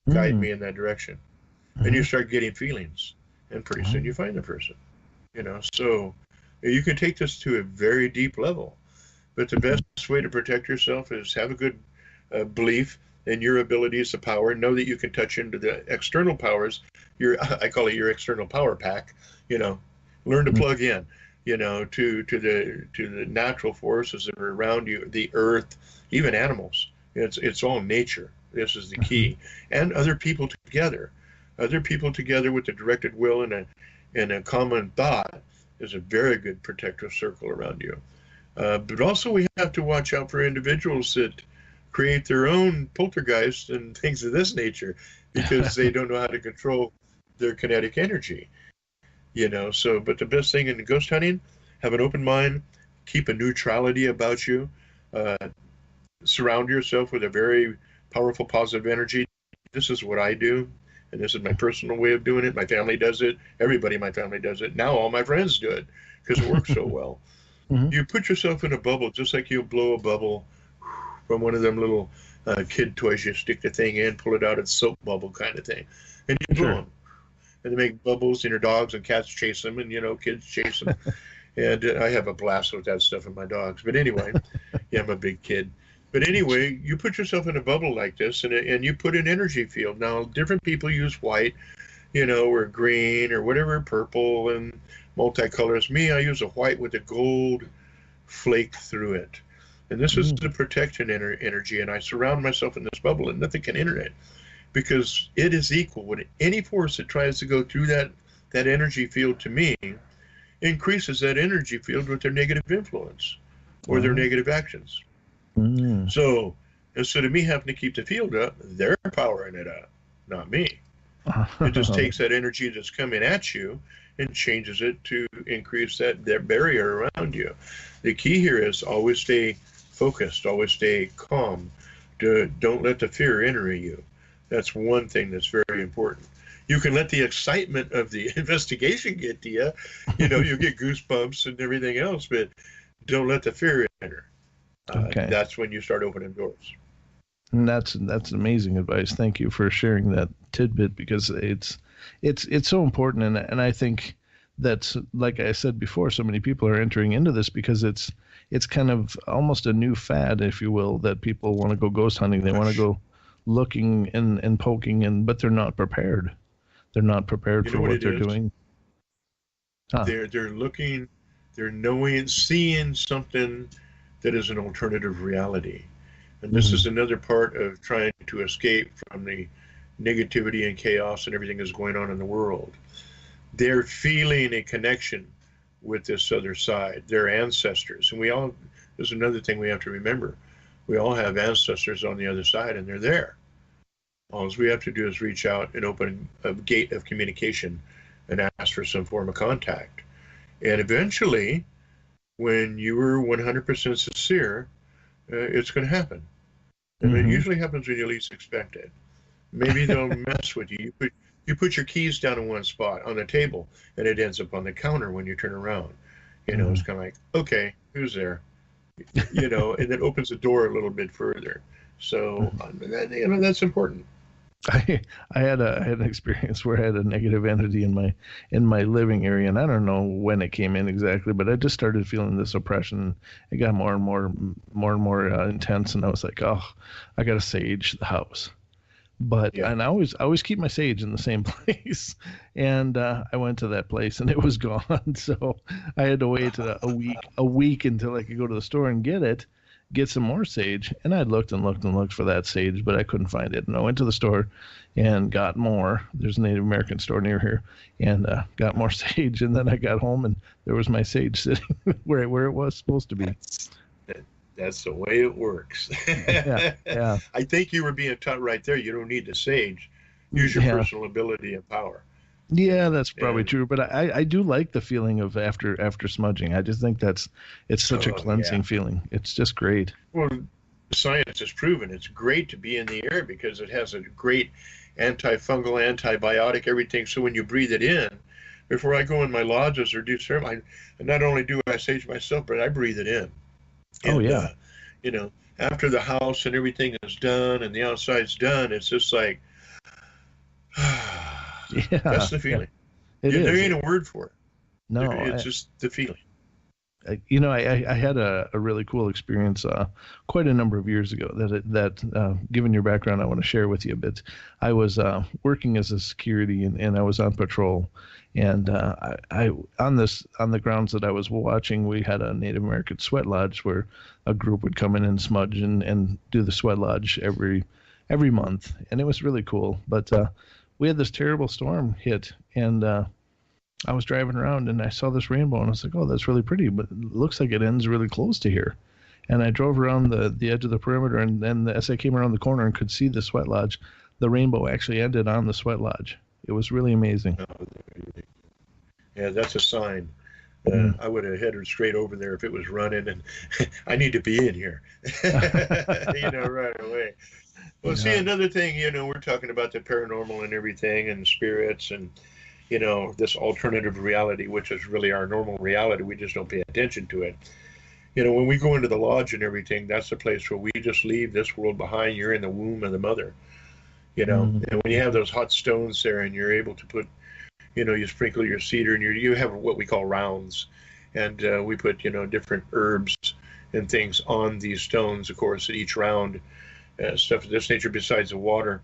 Guide me in that direction. And you start getting feelings, and pretty soon you find the person. So you can take this to a very deep level, but the best way to protect yourself is have a good belief in your abilities, the power. Know that you can touch into the external powers. I call it your external power pack. Learn to plug in, to the natural forces that are around you, the earth, even animals. It's all nature. This is the key, and other people together with a directed will and a common thought is a very good protective circle around you. But also we have to watch out for individuals that create their own poltergeists and things of this nature because they don't know how to control their kinetic energy. But the best thing in ghost hunting, have an open mind, keep a neutrality about you, surround yourself with a very powerful, positive energy. This is what I do, and this is my personal way of doing it. My family does it. Everybody in my family does it. Now all my friends do it because it works so well. You put yourself in a bubble just like you blow a bubble from one of them little kid toys. You stick the thing in, pull it out, it's soap bubble kind of thing, and you blow them. And they make bubbles, and your dogs and cats chase them, and kids chase them. And I have a blast with that stuff with my dogs. But anyway, I'm a big kid. But anyway, you put yourself in a bubble like this, and you put an energy field. Now, different people use white, or green, or whatever, purple, and multicolors. Me, I use a white with a gold flake through it. And this is the protection energy, and I surround myself in this bubble, and nothing can enter it. Because it is equal with any force that tries to go through that energy field to me, increases that energy field with their negative influence or their negative actions. So instead of me having to keep the field up, they're powering it up, not me. It just takes that energy that's coming at you and changes it to increase that barrier around you. The key here is always stay focused, always stay calm. Don't let the fear enter you. That's one thing that's very important. You can let the excitement of the investigation get to you. You get goosebumps and everything else, but don't let the fear enter. That's when you start opening doors. And that's amazing advice. Thank you for sharing that tidbit because it's so important. And I think that's, like I said before, so many people are entering into this because it's kind of almost a new fad, if you will, that people want to go ghost hunting. They want to go looking and poking, but they're not prepared. They're not prepared for what they're doing. They're looking, they're knowing, seeing something that is an alternative reality. And this is another part of trying to escape from the negativity and chaos and everything that's going on in the world. They're feeling a connection with this other side, their ancestors. And there's another thing we have to remember. We all have ancestors on the other side, and they're there. All we have to do is reach out and open a gate of communication and ask for some form of contact. And eventually, when you were 100% sincere, it's going to happen. And it usually happens when you least expect it. Maybe they'll mess with you. You put your keys down in one spot on the table, and it ends up on the counter when you turn around. It's kind of like, okay, who's there? And it opens the door a little bit further. So, that's important. I had an experience where I had a negative entity in my living area, and I don't know when it came in exactly, but I just started feeling this oppression. It got more and more intense, and I was like, oh, I got to sage the house. But Yeah. and I always keep my sage in the same place. And I went to that place and it was gone. So I had to wait a week until I could go to the store and get some more sage. And I looked and looked and looked for that sage, but I couldn't find it. And I went to the store and got more. There's a Native American store near here, and got more sage. And then I got home and there was my sage sitting where it was supposed to be. That's the way it works. Yeah. I think you were being taught right there. You don't need the sage. Use your personal ability and power. Yeah, that's probably true. But I do like the feeling of after smudging. I just think it's such a cleansing feeling. It's just great. Well, science has proven it's great to be in the air because it has a great antifungal, antibiotic, everything. So when you breathe it in, before I go in my lodges or do ceremony, not only do I sage myself, but I breathe it in. And, after the house and everything is done and the outside's done, it's just like, that's the feeling. Yeah, there ain't a word for it. No, it's just the feeling. I had a really cool experience quite a number of years ago that given your background, I want to share with you a bit. I was working as a security and I was on patrol, and I on the grounds that I was watching, we had a Native American sweat lodge where a group would come in and smudge and do the sweat lodge every month, and it was really cool. But we had this terrible storm hit, and I was driving around and I saw this rainbow and I was like, oh, that's really pretty, but it looks like it ends really close to here. And I drove around the edge of the perimeter, and then as I came around the corner and could see the sweat lodge, the rainbow actually ended on the sweat lodge. It was really amazing. Yeah, that's a sign. I would have headed straight over there if it was running, and I need to be in here, right away. Well, see, another thing, we're talking about the paranormal and everything and spirits and, this alternative reality, which is really our normal reality. We just don't pay attention to it. When we go into the lodge and everything, that's the place where we just leave this world behind. You're in the womb of the mother, and when you have those hot stones there and you're able to put, you sprinkle your cedar and you have what we call rounds, and we put, different herbs and things on these stones, of course, at each round, stuff of this nature besides the water.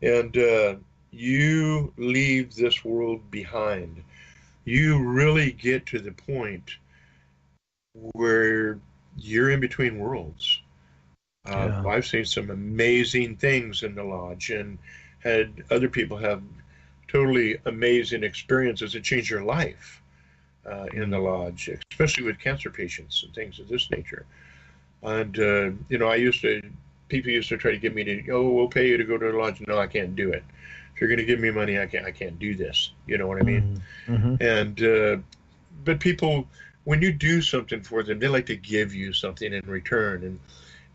And you leave this world behind. You really get to the point where you're in between worlds. I've seen some amazing things in the lodge and had other people have totally amazing experiences that change their life in the lodge, especially with cancer patients and things of this nature. And, people used to try to get me to, we'll pay you to go to the lodge. No, I can't do it. If you're going to give me money, I can't do this. You know what I mean? Mm-hmm. And, but people, when you do something for them, they like to give you something in return.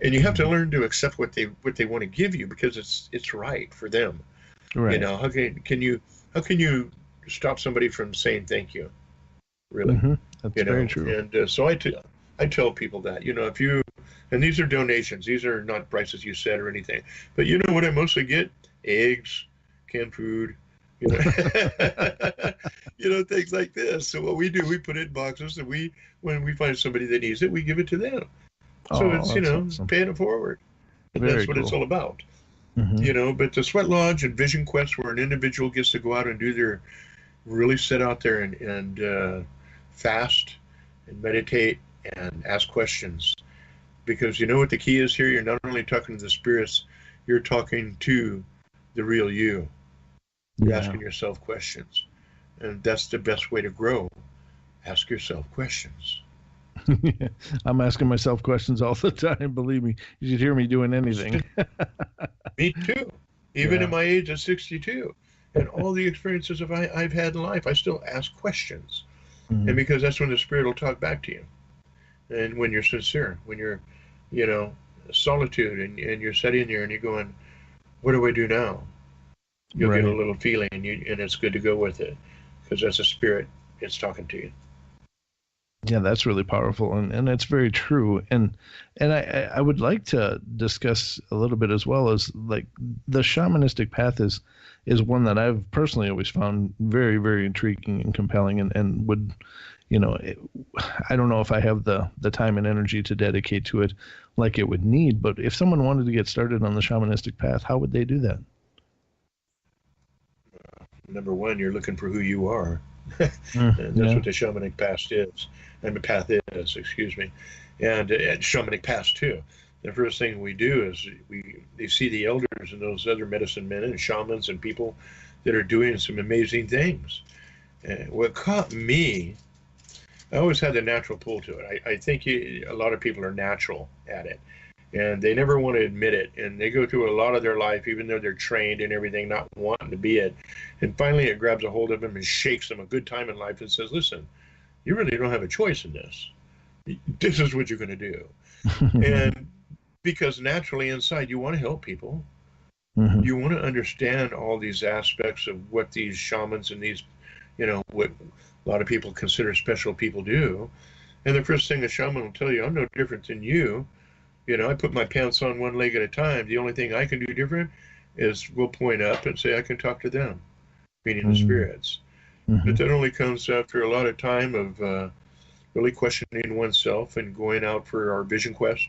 And you have to learn to accept what they want to give you because it's right for them. Right. How can you stop somebody from saying thank you? Really? Mm-hmm. That's very true. And so I tell people that, if you, and these are donations, these are not prices you set or anything, but you know what I mostly get? Eggs, canned food, things like this. So what we do, we put it in boxes, and when we find somebody that needs it, we give it to them. So it's, awesome. paying it forward. And Very that's what it's cool. all about. Mm-hmm. But the Sweat Lodge and Vision Quest, where an individual gets to go out and really sit out there and fast and meditate and ask questions. Because you know what the key is here? You're not only talking to the spirits, you're talking to the real you. You're asking yourself questions. And that's the best way to grow. Ask yourself questions. I'm asking myself questions all the time. Believe me, you should hear me doing anything. Me too. Even at my age of 62. And all the experiences I've had in life, I still ask questions. Mm-hmm. And because that's when the spirit will talk back to you. And when you're sincere, when you're, solitude and you're sitting there and you're going, what do I do now? You'll get a little feeling and it's good to go with it because that's a spirit. It's talking to you. Yeah, that's really powerful, and it's very true. And I would like to discuss a little bit as well as like the shamanistic path is one that I've personally always found very, very intriguing and compelling, and would, I don't know if I have the time and energy to dedicate to it like it would need, but if someone wanted to get started on the shamanistic path, how would they do that? number one, you're looking for who you are. And that's Yeah. what the shamanic past is, and the path is, excuse me, and shamanic past too. The first thing we do is they see the elders and those other medicine men and shamans and people that are doing some amazing things. And what caught me, I always had the natural pull to it. I think a lot of people are natural at it, and they never want to admit it. And they go through a lot of their life, even though they're trained and everything, not wanting to be it. And finally, it grabs a hold of them and shakes them a good time in life and says, "Listen, you really don't have a choice in this. This is what you're going to do." And because naturally inside, you want to help people. Mhm. You want to understand all these aspects of what these shamans and these, what a lot of people consider special people do. And the first thing a shaman will tell you, I'm no different than you. I put my pants on one leg at a time. The only thing I can do different is we'll point up and say I can talk to them, meaning the spirits. But that only comes after a lot of time of really questioning oneself and going out for our vision quest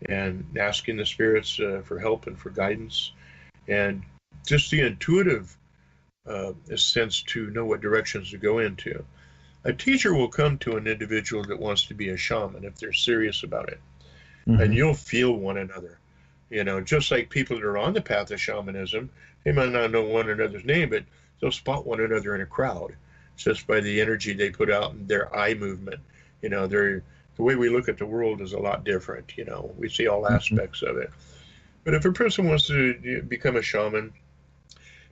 and asking the spirits for help and for guidance, and just the intuitive sense to know what directions to go into. A teacher will come to an individual that wants to be a shaman if they're serious about it, and you'll feel one another. Just like people that are on the path of shamanism, they might not know one another's name, but they'll spot one another in a crowd just by the energy they put out and their eye movement. The way we look at the world is a lot different. We see all aspects of it. But if a person wants to become a shaman,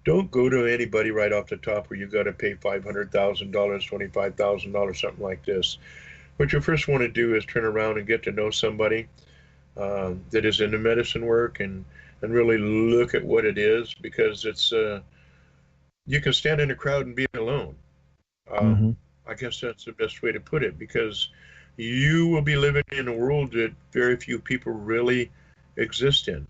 don't go to anybody right off the top where you got to pay $500,000, $25,000, something like this. What you first want to do is turn around and get to know somebody that is into medicine work and really look at what it is, because it's you can stand in a crowd and be alone. I guess that's the best way to put it, because you will be living in a world that very few people really exist in.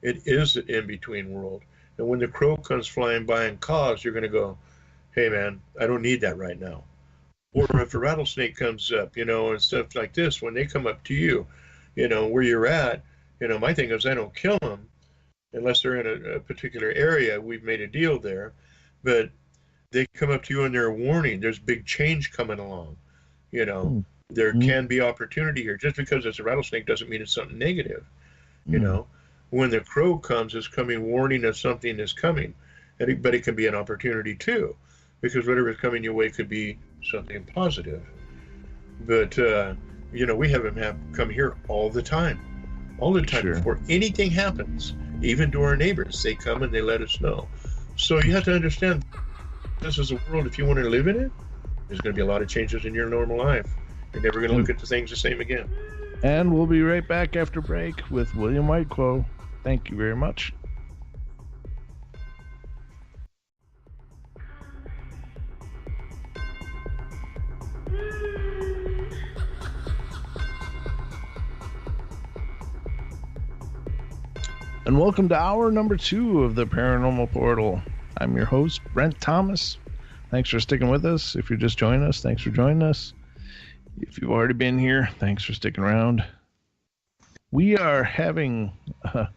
It is an in-between world. And when the crow comes flying by and caws, you're going to go, hey, man, I don't need that right now. Or if a rattlesnake comes up, and stuff like this, when they come up to you, where you're at, my thing is I don't kill them unless they're in a particular area. We've made a deal there. But they come up to you and they're warning, there's big change coming along. There can be opportunity here. Just because it's a rattlesnake doesn't mean it's something negative. When the crow comes, it's coming warning that something is coming. But it can be an opportunity too, because whatever is coming your way could be something positive. But, we have them come here all the time. Sure. Before anything happens, even to our neighbors, they come and they let us know. So you have to understand, this is a world, if you want to live in it, there's going to be a lot of changes in your normal life. You're never going to look at the things the same again. And we'll be right back after break with William Whitecrow. Thank you very much. And welcome to hour number 2 of the Paranormal Portal. I'm your host, Brent Thomas. Thanks for sticking with us. If you're just joining us, thanks for joining us. If you've already been here, thanks for sticking around. We are having a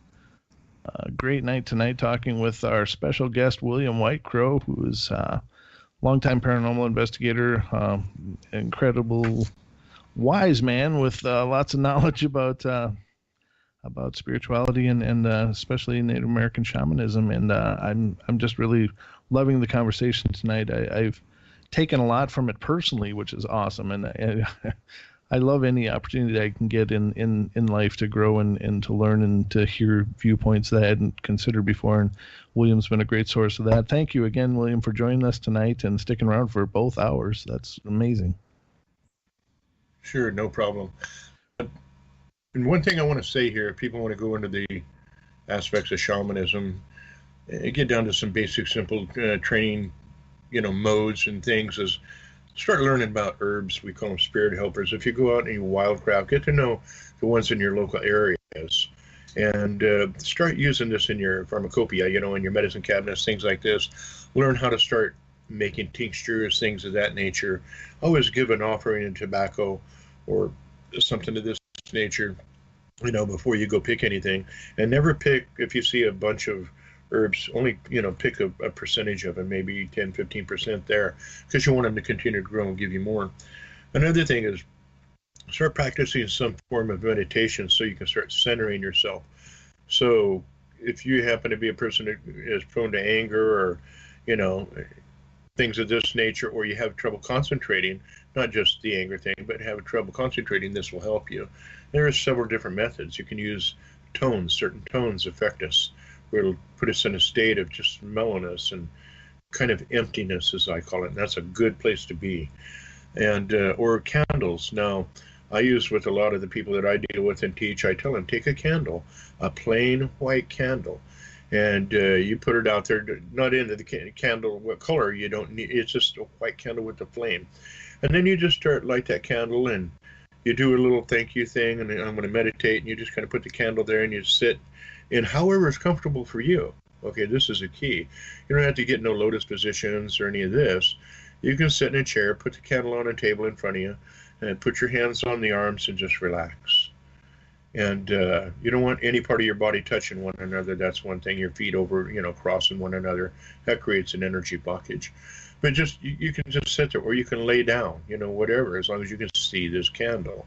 great night tonight talking with our special guest, William Whitecrow, who is a longtime paranormal investigator, incredible wise man with lots of knowledge about spirituality and especially Native American shamanism. And I'm just really loving the conversation tonight. I've taken a lot from it personally, which is awesome. And I love any opportunity I can get in life to grow and to learn and to hear viewpoints that I hadn't considered before. And William's been a great source of that. Thank you again, William, for joining us tonight and sticking around for both hours. That's amazing. Sure, no problem. And one thing I want to say here, if people want to go into the aspects of shamanism, get down to some basic, simple training, modes and things, is start learning about herbs. We call them spirit helpers. If you go out and you wildcraft, get to know the ones in your local areas, and start using this in your pharmacopoeia, in your medicine cabinets, things like this. Learn how to start making tinctures, things of that nature. Always give an offering in tobacco or something of this nature, before you go pick anything. And never pick, if you see a bunch of herbs. Only, pick a percentage of it, maybe 10, 15% there, because you want them to continue to grow and give you more. Another thing is start practicing some form of meditation so you can start centering yourself. So if you happen to be a person that is prone to anger or, things of this nature, or you have trouble concentrating, not just the anger thing, but have trouble concentrating, this will help you. There are several different methods. You can use tones. Certain tones affect us, where it'll put us in a state of just mellowness and kind of emptiness, as I call it. And that's a good place to be. And or candles. Now, I use with a lot of the people that I deal with and teach, I tell them, take a candle, a plain white candle, and you put it out there, not into the candle, what color you don't need, it's just a white candle with a flame. And then you just light that candle, and you do a little thank you thing, and I'm going to meditate, and you just kind of put the candle there, and you sit in however is comfortable for you. Okay, this is a key. You don't have to get no lotus positions or any of this. You can sit in a chair, put the candle on a table in front of you, and put your hands on the arms and just relax. And you don't want any part of your body touching one another. That's one thing. Your feet over, crossing one another. That creates an energy blockage. But just you can just sit there, or you can lay down, whatever, as long as you can see this candle.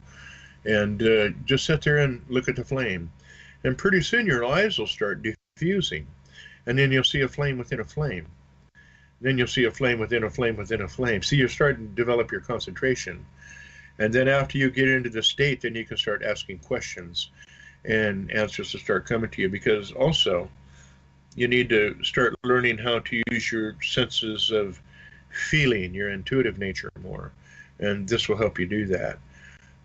And just sit there and look at the flame. And pretty soon your eyes will start diffusing. And then you'll see a flame within a flame. Then you'll see a flame within a flame within a flame. See, you're starting to develop your concentration. And then after you get into the state, then you can start asking questions and answers to start coming to you, because also you need to start learning how to use your senses of feeling, your intuitive nature more. And this will help you do that.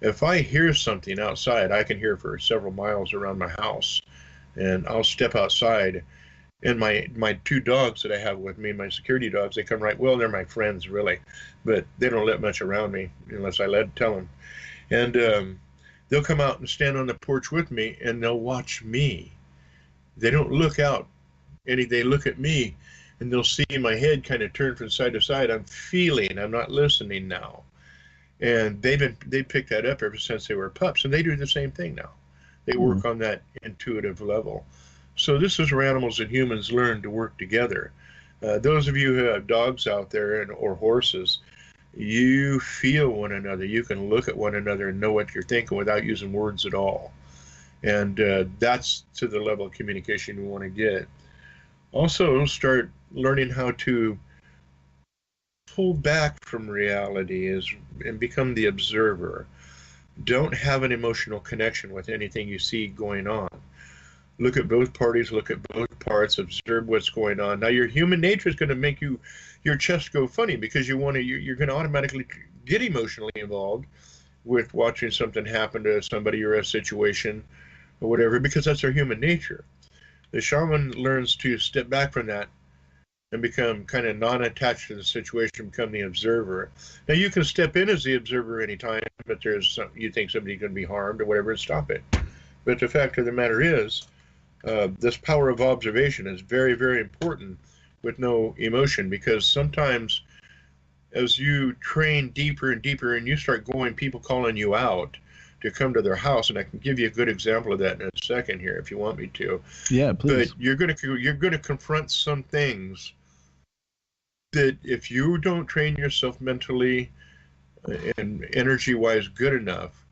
If I hear something outside, I can hear for several miles around my house, and I'll step outside, and my two dogs that I have with me, my security dogs, they come right, well, they're my friends, really, but they don't let much around me unless I tell them. And they'll come out and stand on the porch with me, and they'll watch me. They don't look out they look at me, and they'll see my head kind of turn from side to side. I'm feeling, I'm not listening now. And they picked that up ever since they were pups, and they do the same thing now. They work on that intuitive level. So this is where animals and humans learn to work together. Those of you who have dogs out there or horses, you feel one another. You can look at one another and know what you're thinking without using words at all. And that's to the level of communication we want to get. Also, start learning how to pull back from reality and become the observer. Don't have an emotional connection with anything you see going on. Look at both parties, look at both parts, observe what's going on. Now, your human nature is going to make your chest go funny, because you're going to automatically get emotionally involved with watching something happen to somebody or a situation or whatever, because that's our human nature. The shaman learns to step back from that and become kind of non-attached to the situation, become the observer. Now, you can step in as the observer anytime, but you think somebody's going to be harmed or whatever, and stop it. But the fact of the matter is, this power of observation is very, very important with no emotion, because sometimes as you train deeper and deeper and you start going, people calling you out to come to their house, and I can give you a good example of that in a second here if you want me to. Yeah, please. But you're going to confront some things that if you don't train yourself mentally and energy-wise good enough,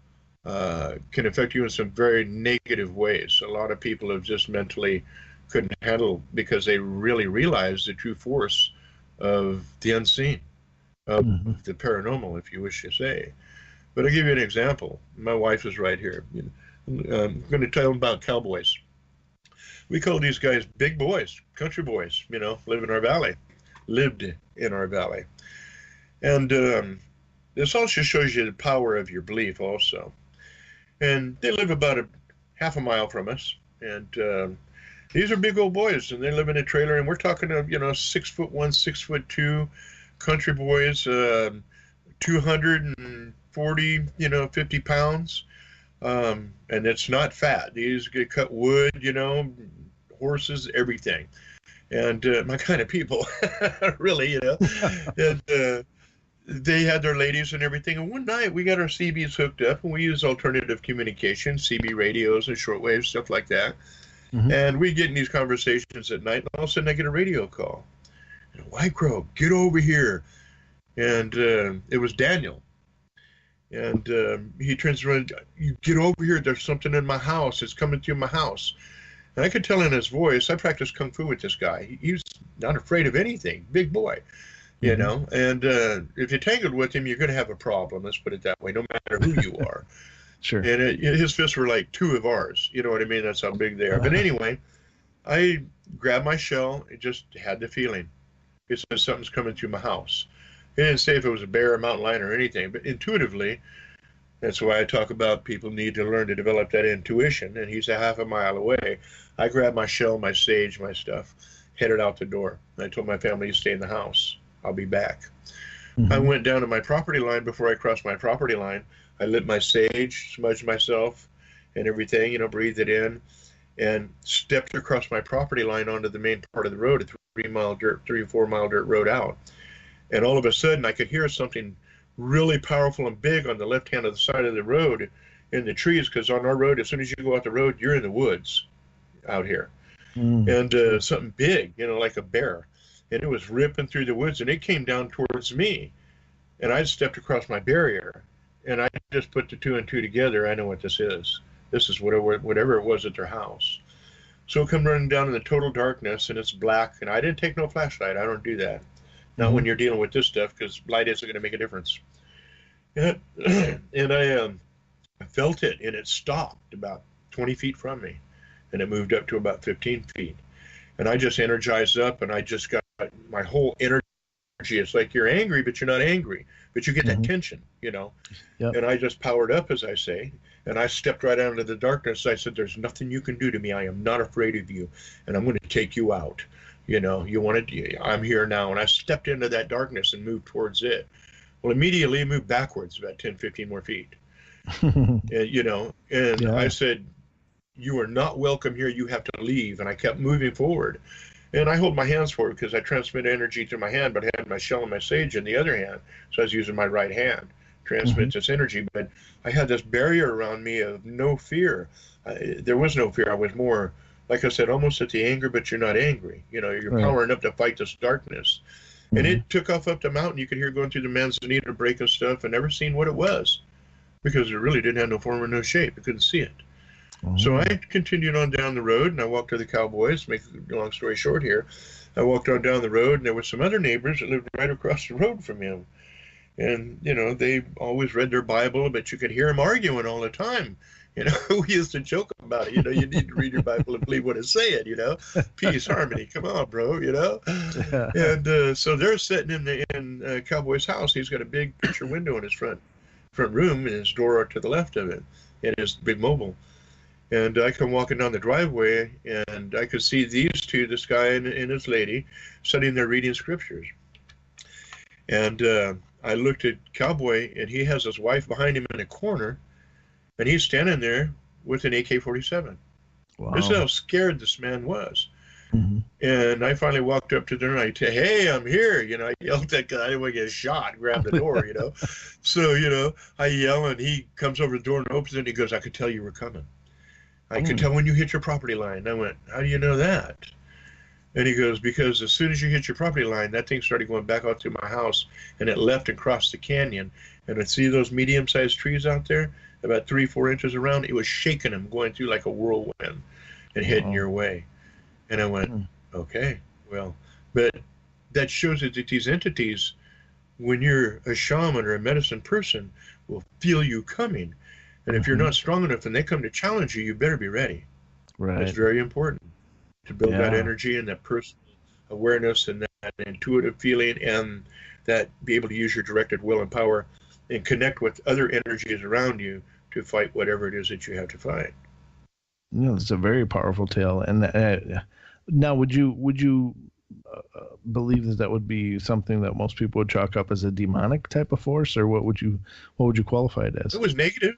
can affect you in some very negative ways. A lot of people have just mentally couldn't handle, because they really realize the true force of the unseen, of the paranormal, if you wish to say. But I'll give you an example. My wife is right here. I'm going to tell them about cowboys. We call these guys big boys, country boys, lived in our valley. And this also shows you the power of your belief also. And they live about half a mile from us. And these are big old boys, and they live in a trailer, and we're talking of, 6'1", 6'2", country boys, 240, 50 pounds. And it's not fat. These get cut wood, horses, everything. And my kind of people, really, And they had their ladies and everything. And one night we got our CBs hooked up, and we use alternative communication, CB radios and shortwave, stuff like that. Mm-hmm. And we get in these conversations at night, and all of a sudden I get a radio call. Whitecrow, get over here. And it was Daniel. And he turns around, you get over here, there's something in my house, it's coming through my house. And I could tell in his voice, I practiced Kung Fu with this guy. He was not afraid of anything, big boy, you know. And if you tangled with him, you're going to have a problem, let's put it that way, no matter who you are. Sure. And his fists were like two of ours, you know what I mean? That's how big they are. But anyway, I grabbed my shell, it just had the feeling. It said something's coming through my house. It didn't say if it was a bear, a mountain lion, or anything, but intuitively, that's why I talk about people need to learn to develop that intuition, and he's a half a mile away. I grabbed my shell, my sage, my stuff, headed out the door. I told my family to stay in the house. I'll be back. I went down to my property line. Before I crossed my property line, I lit my sage, smudged myself and everything, you know, breathed it in, and stepped across my property line onto the main part of the road, a 3 or 4 mile dirt road out. And all of a sudden, I could hear something really powerful and big on the left hand of the side of the road in the trees, because on our road, as soon as you go out the road, you're in the woods out here. And something big, you know, like a bear. And it was ripping through the woods, and it came down towards me. And I stepped across my barrier, and I just put the 2 and 2 together. I know what this is. This is whatever it was at their house. So it come running down in the total darkness, and it's black. And I didn't take no flashlight. I don't do that. Not when you're dealing with this stuff, because light isn't going to make a difference. And I felt it, and it stopped about 20 feet from me, and it moved up to about 15 feet. And I just energized up, and I just got my whole energy. It's like you're angry, but you're not angry, but you get that tension, you know. Yep. And I just powered up, as I say, and I stepped right out into the darkness. I said, there's nothing you can do to me. I am not afraid of you, and I'm going to take you out. You know, you wanted, I'm here now. And I stepped into that darkness and moved towards it. Well, immediately it moved backwards about 10, 15 more feet. And, you know, and I said, you are not welcome here. You have to leave. And I kept moving forward. And I hold my hands forward because I transmit energy through my hand, but I had my shell and my sage in the other hand. So I was using my right hand, transmits this energy. But I had this barrier around me of no fear. There was no fear. I was more, like I said, almost at the anger, but you're not angry. You know, you're powering up to fight this darkness. And it took off up the mountain. You could hear going through the manzanita, breaking stuff, and never seen what it was, because it really didn't have no form or no shape. I couldn't see it. So I continued on down the road, and I walked to the Cowboys. Make a long story short here, I walked on down the road, and there were some other neighbors that lived right across the road from him. And, you know, they always read their Bible, but you could hear them arguing all the time. You know, we used to joke about it. You know, you need to read your Bible and believe what it's saying, you know. Peace, harmony, come on, bro, you know. And so they're sitting in Cowboy's house. He's got a big picture window in his front room, and his door to the left of it, and his big mobile. And I come walking down the driveway, and I could see these two, this guy and his lady, sitting there reading scriptures. And I looked at Cowboy, and he has his wife behind him in a corner, and he's standing there with an AK-47. Wow. This is how scared this man was. And I finally walked up to them, and I said, hey, I'm here. You know, I yelled at that guy. I didn't want to get shot, grab the door, you know. So, you know, I yell, and he comes over the door and opens it, and he goes, I could tell you were coming. I could tell when you hit your property line. I went, how do you know that? And he goes, because as soon as you hit your property line, that thing started going back out through my house, and it left and crossed the canyon. And I see those medium-sized trees out there, about 3-4 inches around. It was shaking them, going through like a whirlwind and heading your way. And I went, okay, well, but that shows that these entities, when you're a shaman or a medicine person, will feel you coming. And if you're not strong enough and they come to challenge you, you better be ready. Right. It's very important to build that energy and that personal awareness and that intuitive feeling, and that be able to use your directed will and power and connect with other energies around you to fight whatever it is that you have to fight. You know, it's a very powerful tale. And now, would you believe that would be something that most people would chalk up as a demonic type of force, or what would you qualify it as? It was negative.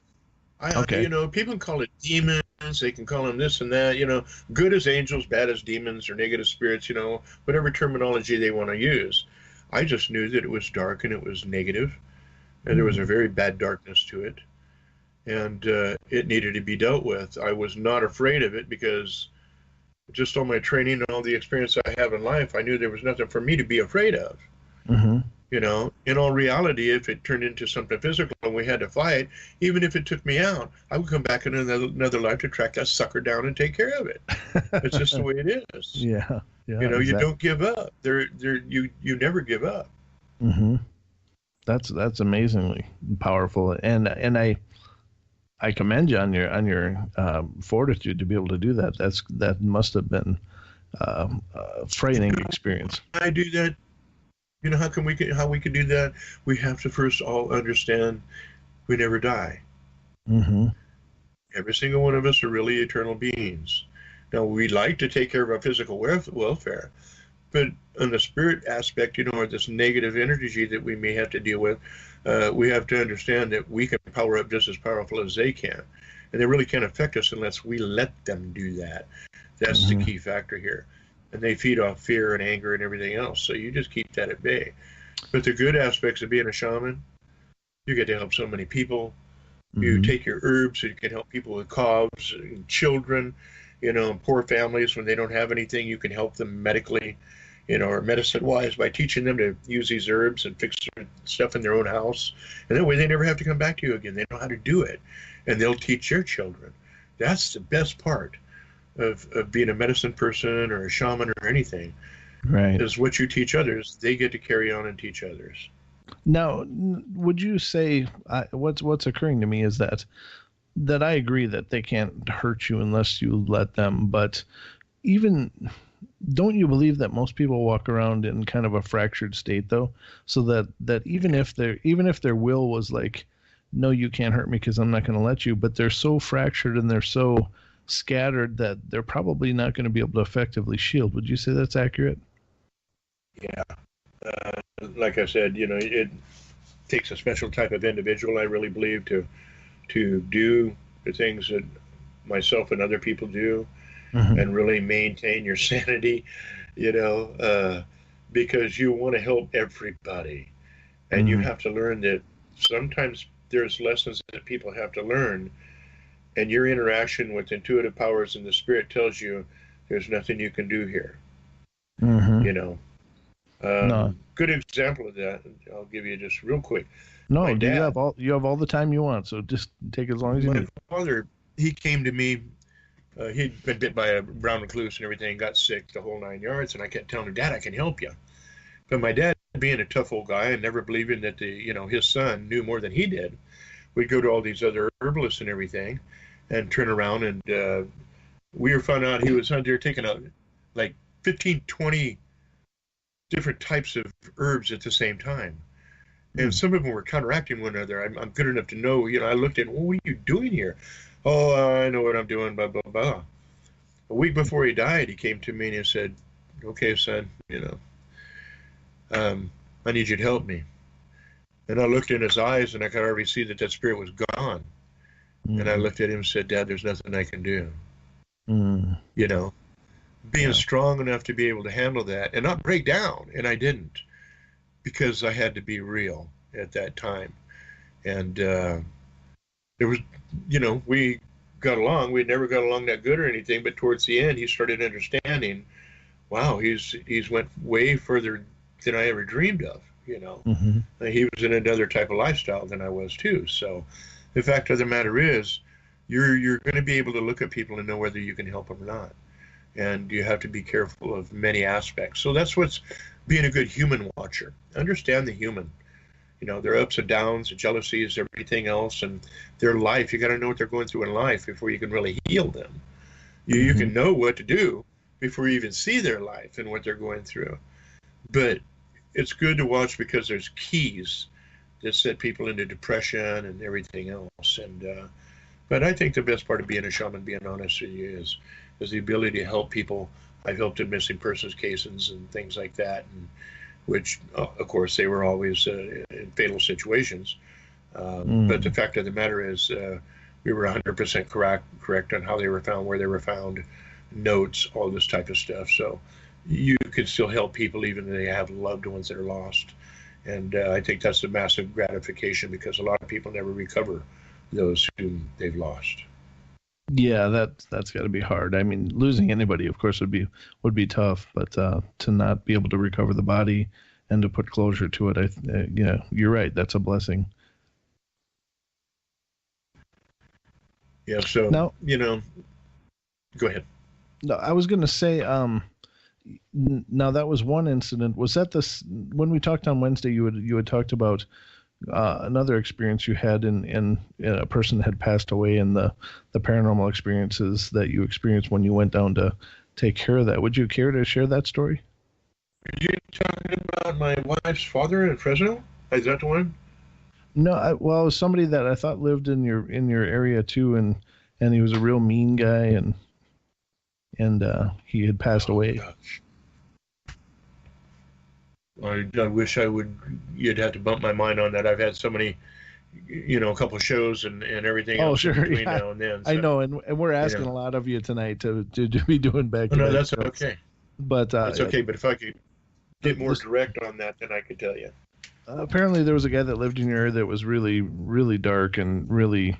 You know, people call it demons. They can call them this and that. You know, good as angels, bad as demons, or negative spirits. You know, whatever terminology they want to use. I just knew that it was dark and it was negative, and there was a very bad darkness to it, and it needed to be dealt with. I was not afraid of it because just all my training and all the experience I have in life, I knew there was nothing for me to be afraid of. Mm-hmm. You know, in all reality, if it turned into something physical and we had to fight, even if it took me out, I would come back in another life to track that sucker down and take care of it. It's just the way it is. Yeah. Yeah. You know, exactly. you don't give up. You never give up. Mm-hmm. That's amazingly powerful, and I commend you on your fortitude to be able to do that. That must have been a frightening experience. I do that. You know, how we can do that? We have to first all understand we never die. Mm-hmm. Every single one of us are really eternal beings. Now, we like to take care of our physical welfare, but on the spirit aspect, you know, or this negative energy that we may have to deal with, we have to understand that we can power up just as powerful as they can. And they really can't affect us unless we let them do that. That's the key factor here. And they feed off fear and anger and everything else. So you just keep that at bay. But the good aspects of being a shaman, you get to help so many people. You take your herbs, so you can help people with coughs and children, you know, poor families when they don't have anything. You can help them medically, you know, or medicine-wise by teaching them to use these herbs and fix stuff in their own house. And that way they never have to come back to you again. They know how to do it. And they'll teach their children. That's the best part of being a medicine person or a shaman or anything. Right. Is what you teach others, they get to carry on and teach others. Now, would you say what's occurring to me is that I agree that they can't hurt you unless you let them, but even don't you believe that most people walk around in kind of a fractured state though, so that even if their will was like, no, you can't hurt me because I'm not going to let you, but they're so fractured and they're so scattered that they're probably not going to be able to effectively shield. Would you say that's accurate? Yeah. Like I said, you know, it takes a special type of individual, I really believe, to do the things that myself and other people do, and really maintain your sanity, you know, because you want to help everybody. And you have to learn that sometimes there's lessons that people have to learn, and your interaction with intuitive powers and the spirit tells you there's nothing you can do here. You know. No. Good example of that. I'll give you just real quick. No, My dad, you have all the time you want, so just take as long as you need. My father, he came to me. He'd been bit by a brown recluse and everything, got sick, the whole 9 yards, and I kept telling him, Dad, I can help you. But my dad, being a tough old guy and never believing that his son knew more than he did, would go to all these other herbalists and everything, and turn around and we found out he was out there taking like 15, 20 different types of herbs at the same time. And some of them were counteracting one another. I'm good enough to know, I looked at, what are you doing here? Oh, I know what I'm doing, blah, blah, blah. A week before he died, he came to me and he said, okay, son, I need you to help me. And I looked in his eyes and I could already see that spirit was gone. And I looked at him and said, Dad, there's nothing I can do. Being strong enough to be able to handle that and not break down. And I didn't, because I had to be real at that time. And there was, we got along. We never got along that good or anything, but towards the end, he started understanding, wow, he's went way further than I ever dreamed of, He was in another type of lifestyle than I was too. So the fact of the matter is, you're going to be able to look at people and know whether you can help them or not. And you have to be careful of many aspects. So that's what's being a good human watcher. Understand the human. Their ups and downs, the jealousies, everything else, and their life. You got to know what they're going through in life before you can really heal them. You can know what to do before you even see their life and what they're going through. But it's good to watch because there's keys that set people into depression and everything else. And but I think the best part of being a shaman, being honest with you, is the ability to help people. I've helped in missing persons cases and things like that, and which, of course, they were always in fatal situations. But the fact of the matter is, we were 100% correct on how they were found, where they were found, notes, all this type of stuff. So you can still help people even if they have loved ones that are lost. And I think that's a massive gratification because a lot of people never recover those whom they've lost. Yeah, that's got to be hard. I mean, losing anybody, of course, would be tough, but to not be able to recover the body and to put closure to it, yeah, you're right. That's a blessing. Yeah. So Now, go ahead. no, I was going to say, now that was one incident. Was that when we talked on Wednesday? You had talked about another experience you had in a person that had passed away, and the paranormal experiences that you experienced when you went down to take care of that. Would you care to share that story? Are you talking about my wife's father in Fresno? Is that the one? No, well, it was somebody that I thought lived in your area too, and he was a real mean guy, and he had passed away. Gosh. I wish you'd have to bump my mind on that. I've had so many, a couple of shows and everything else sure, between yeah. now and then. So, I know, and we're asking a lot of you tonight to be doing back to no, back that's shows. okay. But it's okay. But if I could get more direct on that, then I could tell you. Apparently, there was a guy that lived in your area that was really, really dark and really,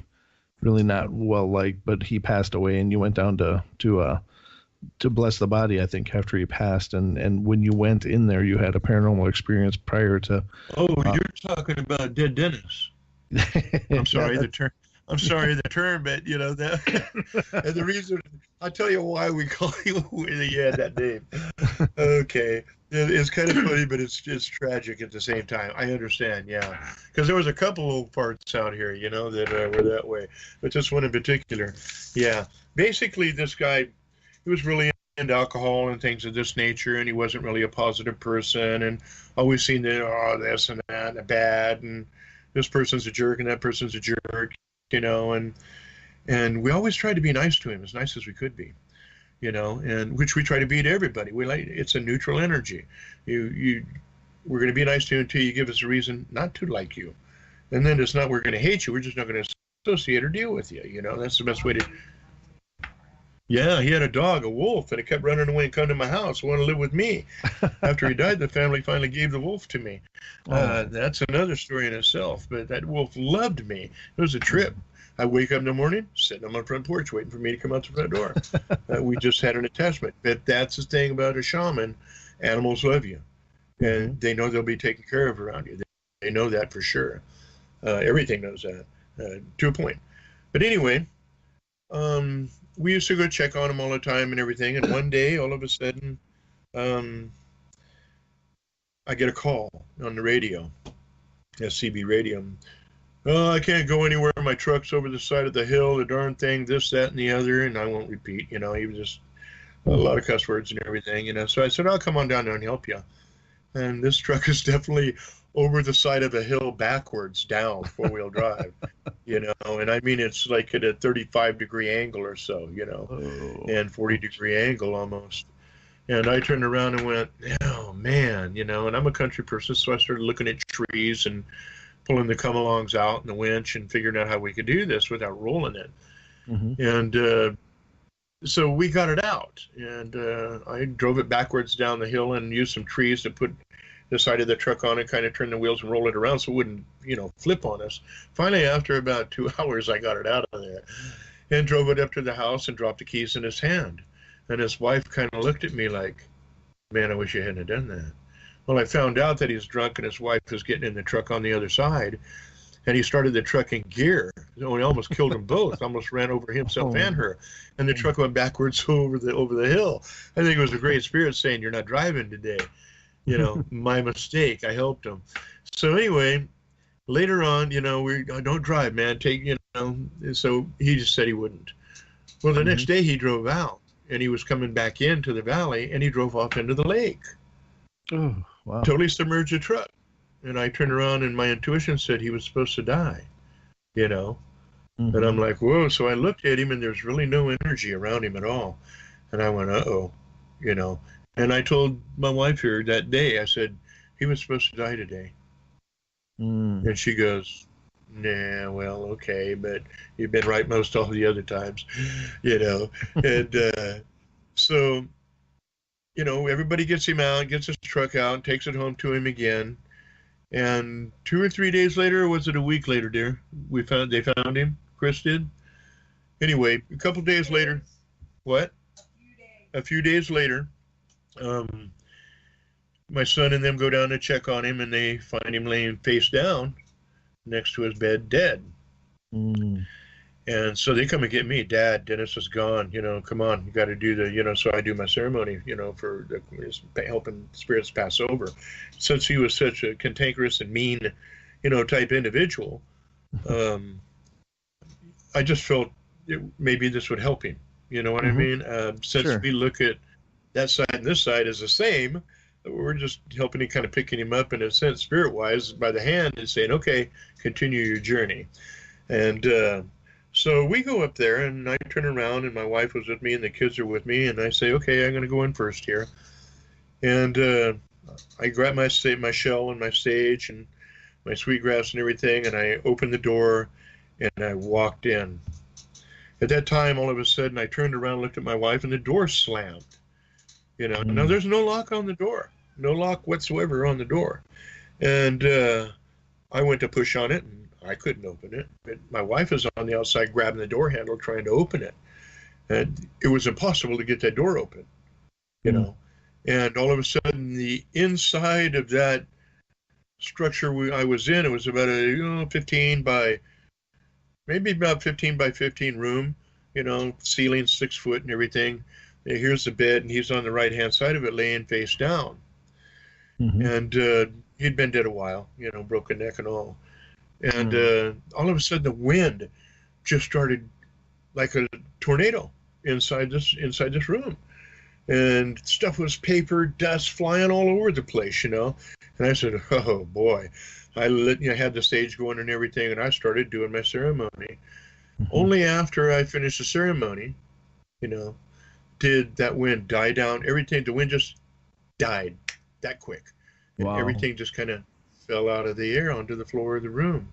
really not well liked. But he passed away, and you went down to bless the body, I think, after he passed. And when you went in there, you had a paranormal experience prior to. Oh, you're talking about Dead Dennis. I'm sorry, the term. I'm sorry, the term, but that. And the reason, I'll tell you why we call you that name. Okay, it's kind of funny, but it's tragic at the same time. I understand, yeah, because there was a couple old parts out here, that were that way, but this one in particular, yeah. Basically, this guy, he was really into alcohol and things of this nature, and he wasn't really a positive person, and always seen this and that and bad, and this person's a jerk and that person's a jerk, and we always tried to be nice to him, as nice as we could be, and which we try to be to everybody. It's a neutral energy. We're going to be nice to you until you give us a reason not to like you, and then it's not we're going to hate you. We're just not going to associate or deal with you. That's the best way to. Yeah, he had a dog, a wolf, and it kept running away and come to my house, want to live with me. After he died, the family finally gave the wolf to me. That's another story in itself, but that wolf loved me. It was a trip. I wake up in the morning, sitting on my front porch, waiting for me to come out the front door. We just had an attachment. But that's the thing about a shaman. Animals love you, and they know they'll be taken care of around you. They know that for sure. Everything knows that, to a point. But anyway, we used to go check on him all the time and everything. And one day, all of a sudden, I get a call on the radio, SCB radio. Oh, I can't go anywhere. My truck's over the side of the hill, the darn thing, this, that, and the other. And I won't repeat, he was just a lot of cuss words and everything, So I said, I'll come on down there and help you. And this truck is definitely over the side of a hill backwards down, four-wheel drive, and I mean, it's like at a 35-degree angle or so, and 40-degree angle almost. And I turned around and went, oh, man, and I'm a country person, so I started looking at trees and pulling the come-alongs out and the winch and figuring out how we could do this without rolling it. And so we got it out, and I drove it backwards down the hill and used some trees to put the side of the truck on it, kind of turn the wheels and roll it around so it wouldn't, flip on us. Finally, after about 2 hours, I got it out of there and drove it up to the house and dropped the keys in his hand. And his wife kind of looked at me like, man, I wish you hadn't have done that. Well, I found out that he's drunk and his wife was getting in the truck on the other side, and he started the truck in gear. So he almost killed them both, almost ran over himself and her. And the truck went backwards over the hill. I think it was a great spirit saying, you're not driving today. My mistake. I helped him. So anyway, later on, I don't drive, man. So he just said he wouldn't. Well, the next day he drove out, and he was coming back into the valley, and he drove off into the lake. Oh, wow. Totally submerged the truck. And I turned around, and my intuition said he was supposed to die, And I'm like, whoa. So I looked at him, and there's really no energy around him at all. And I went, uh-oh, And I told my wife here that day, I said, he was supposed to die today. And she goes, nah, well, okay, but you've been right most all the other times, And so, everybody gets him out, gets his truck out, takes it home to him again. And 2 or 3 days later, or was it a week later, dear? They found him, Chris did. Anyway, a couple days later, what? A few days later, um, my son and them go down to check on him, and they find him laying face down next to his bed, dead. Mm. And so they come and get me. Dad, Dennis is gone. Come on, you got to do the. So I do my ceremony. For helping spirits pass over. Since he was such a cantankerous and mean, type individual, I just felt maybe this would help him. You know what I mean? Since Sure. we look at that side and this side as the same, we're just helping him, kind of picking him up in a sense, spirit-wise, by the hand, and saying, okay, continue your journey. And so we go up there, and I turn around, and my wife was with me, and the kids are with me, and I say, okay, I'm going to go in first here. And I grab my shell and my sage and my sweetgrass and everything, and I opened the door, and I walked in. At that time, all of a sudden, I turned around, looked at my wife, and the door slammed. Now there's no lock on the door, no lock whatsoever on the door. And I went to push on it, and I couldn't open it. But my wife is on the outside grabbing the door handle, trying to open it. And it was impossible to get that door open, And all of a sudden, the inside of that structure I was in, it was about a 15 by 15 room, ceiling 6 foot and everything. Here's the bed, and he's on the right-hand side of it, laying face down. Mm-hmm. And he'd been dead a while, broken neck and all. And all of a sudden, the wind just started like a tornado inside this room. And stuff was paper, dust flying all over the place, And I said, oh, boy. I had the stage going and everything, and I started doing my ceremony. Mm-hmm. Only after I finished the ceremony, did that wind die down. Everything, the wind just died that quick. And everything just kind of fell out of the air onto the floor of the room.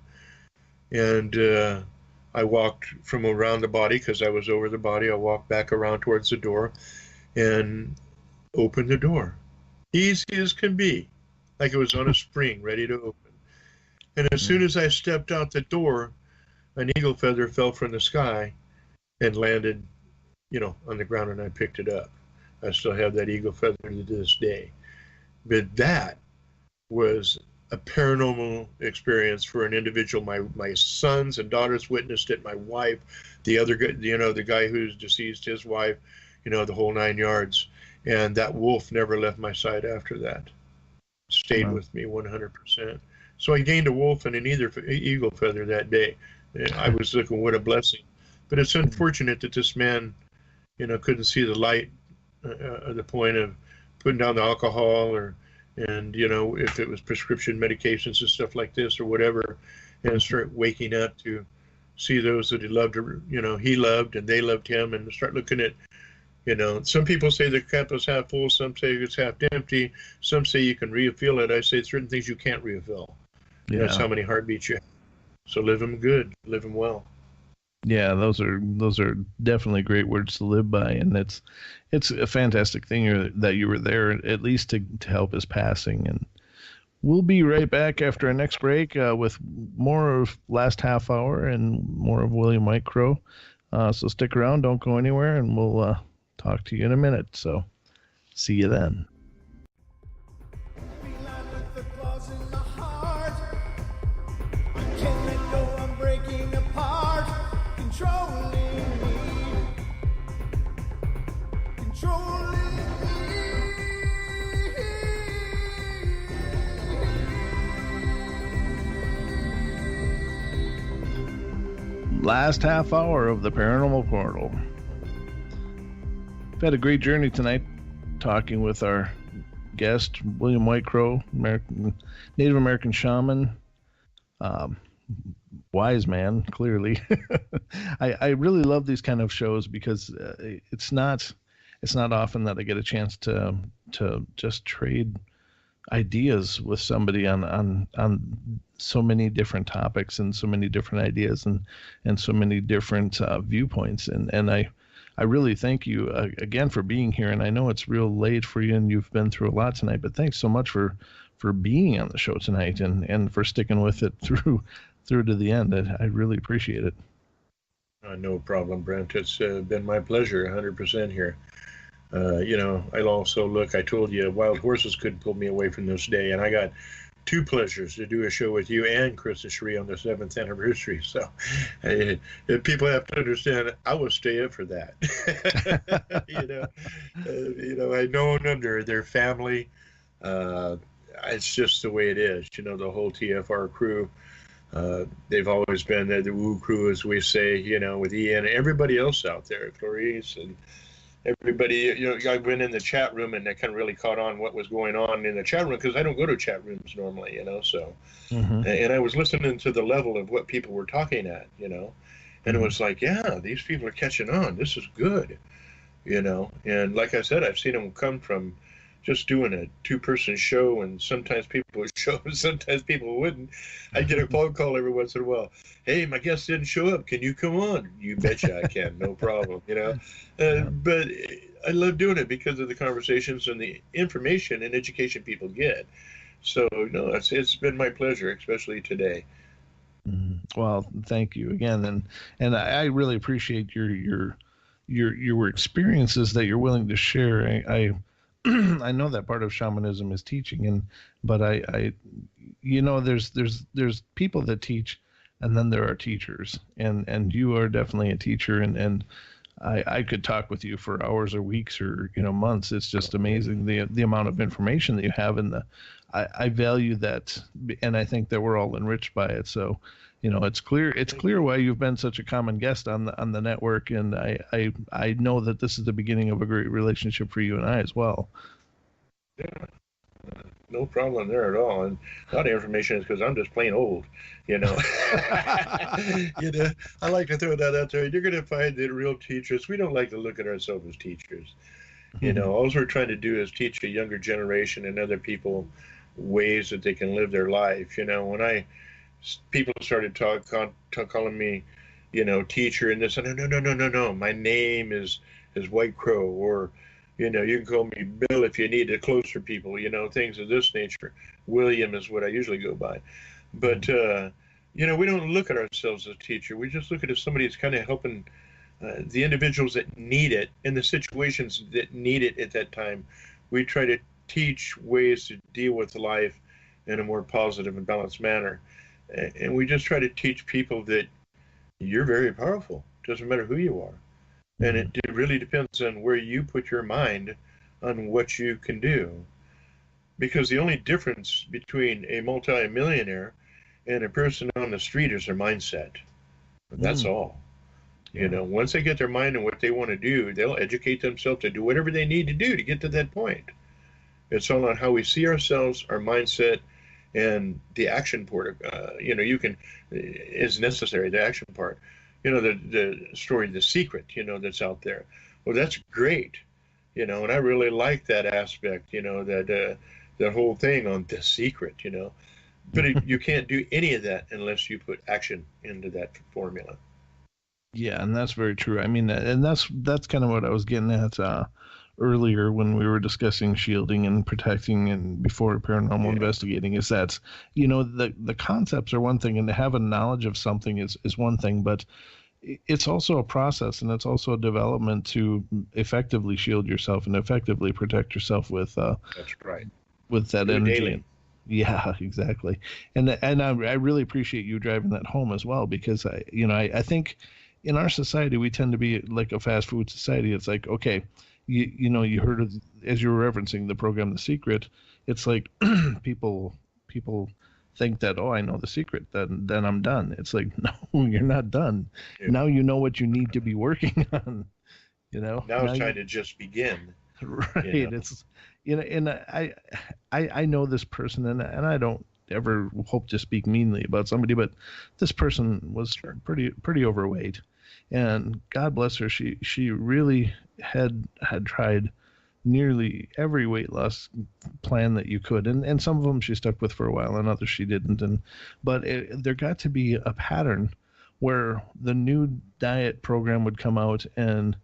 And I walked from around the body, because I was over the body. I walked back around towards the door and opened the door. Easy as can be, like it was on a spring, ready to open. And as soon as I stepped out the door, an eagle feather fell from the sky and landed, on the ground, and I picked it up. I still have that eagle feather to this day. But that was a paranormal experience for an individual. My sons and daughters witnessed it. My wife, the other guy, the guy who's deceased, his wife, the whole 9 yards. And that wolf never left my side after that. Stayed with me 100%. So I gained a wolf and an eagle feather that day. I was looking, what a blessing. But it's unfortunate that this man, couldn't see the light at the point of putting down the alcohol, and if it was prescription medications and stuff like this or whatever, and start waking up to see those that he loved, he loved and they loved him, and start looking at, some people say the cup is half full, some say it's half empty, some say you can refill it. I say certain things you can't refill. Yeah. That's how many heartbeats you have. So live them good, live them well. Yeah, those are definitely great words to live by, and it's a fantastic thing that you were there, at least to help his passing. And we'll be right back after our next break with more of Last Half Hour and more of William Whitecrow. So stick around, don't go anywhere, and we'll talk to you in a minute. So see you then. Last half hour of the Paranormal Portal. We've had a great journey tonight talking with our guest, William Whitecrow, Native American Shaman, wise man, clearly. I really love these kind of shows because it's not often that I get a chance to just trade ideas with somebody on so many different topics and so many different ideas and so many different viewpoints. And I really thank you again for being here. And I know it's real late for you and you've been through a lot tonight, but thanks so much for being on the show tonight and for sticking with it through to the end. I really appreciate it. No problem, Brent. It's been my pleasure, 100% here. I also look, I told you, wild horses couldn't pull me away from this day, and I got two pleasures to do a show with you and Krista Shree on the 7th anniversary. So people have to understand, I will stay up for that. I know under their family. It's just the way it is. The whole TFR crew. They've always been the Woo crew, as we say, with Ian and everybody else out there, Clarice and everybody. I went in the chat room and I kind of really caught on what was going on in the chat room, because I don't go to chat rooms normally, so. Mm-hmm. And I was listening to the level of what people were talking at, and it was like, yeah, these people are catching on. This is good, and like I said, I've seen them come from just doing a two-person show, and sometimes people would show up and sometimes people wouldn't. I'd get a phone call every once in a while. Hey, my guest didn't show up. Can you come on? You betcha I can. No problem, But I love doing it because of the conversations and the information and education people get. So, it's been my pleasure, especially today. Well, thank you again. And I really appreciate your experiences that you're willing to share. I know that part of shamanism is teaching, but I there's people that teach, and then there are teachers, and you are definitely a teacher, and I could talk with you for hours or weeks or months. It's just amazing the amount of information that you have, and I value that, and I think that we're all enriched by it. So it's clear why you've been such a common guest on the network, and I know that this is the beginning of a great relationship for you and I as well. Yeah, no problem there at all. And a lot of information is because I'm just plain old, I like to throw that out there. You're going to find that real teachers, we don't like to look at ourselves as teachers. All we're trying to do is teach a younger generation and other people ways that they can live their life. When people started calling me, teacher and this, and no. My name is Whitecrow, or, you can call me Bill if you need it, closer people, things of this nature. William is what I usually go by. But, we don't look at ourselves as a teacher. We just look at it as somebody that's kind of helping the individuals that need it in the situations that need it at that time. We try to teach ways to deal with life in a more positive and balanced manner. And we just try to teach people that you're very powerful. Doesn't matter who you are. And it really depends on where you put your mind on what you can do. Because the only difference between a multi-millionaire and a person on the street is their mindset. That's all. Once they get their mind on what they want to do, they'll educate themselves to do whatever they need to do to get to that point. It's all on how we see ourselves, our mindset, and the action part. You can is necessary. The action part. The story, The Secret. That's out there. Well, that's great. And I really like that aspect. That whole thing on The Secret. But you can't do any of that unless you put action into that formula. Yeah, and that's very true. I mean, and that's kind of what I was getting at earlier when we were discussing shielding and protecting and before paranormal investigating, is that the concepts are one thing, and to have a knowledge of something is one thing, but it's also a process, and it's also a development to effectively shield yourself and effectively protect yourself with that's right, with that energy. Daily. Yeah, exactly. And I really appreciate you driving that home as well, because I think in our society we tend to be like a fast food society. It's like, okay, you heard of, as you were referencing the program The Secret, it's like people think that, oh, I know the secret, then I'm done. It's like, no, you're not done. Yeah. Now you know what you need to be working on. Now it's time to just begin. Right. It's and I know this person, and I don't ever hope to speak meanly about somebody, but this person was pretty overweight, and God bless her, she really had tried nearly every weight loss plan that you could, and some of them she stuck with for a while, and others she didn't, but there got to be a pattern where the new diet program would come out, and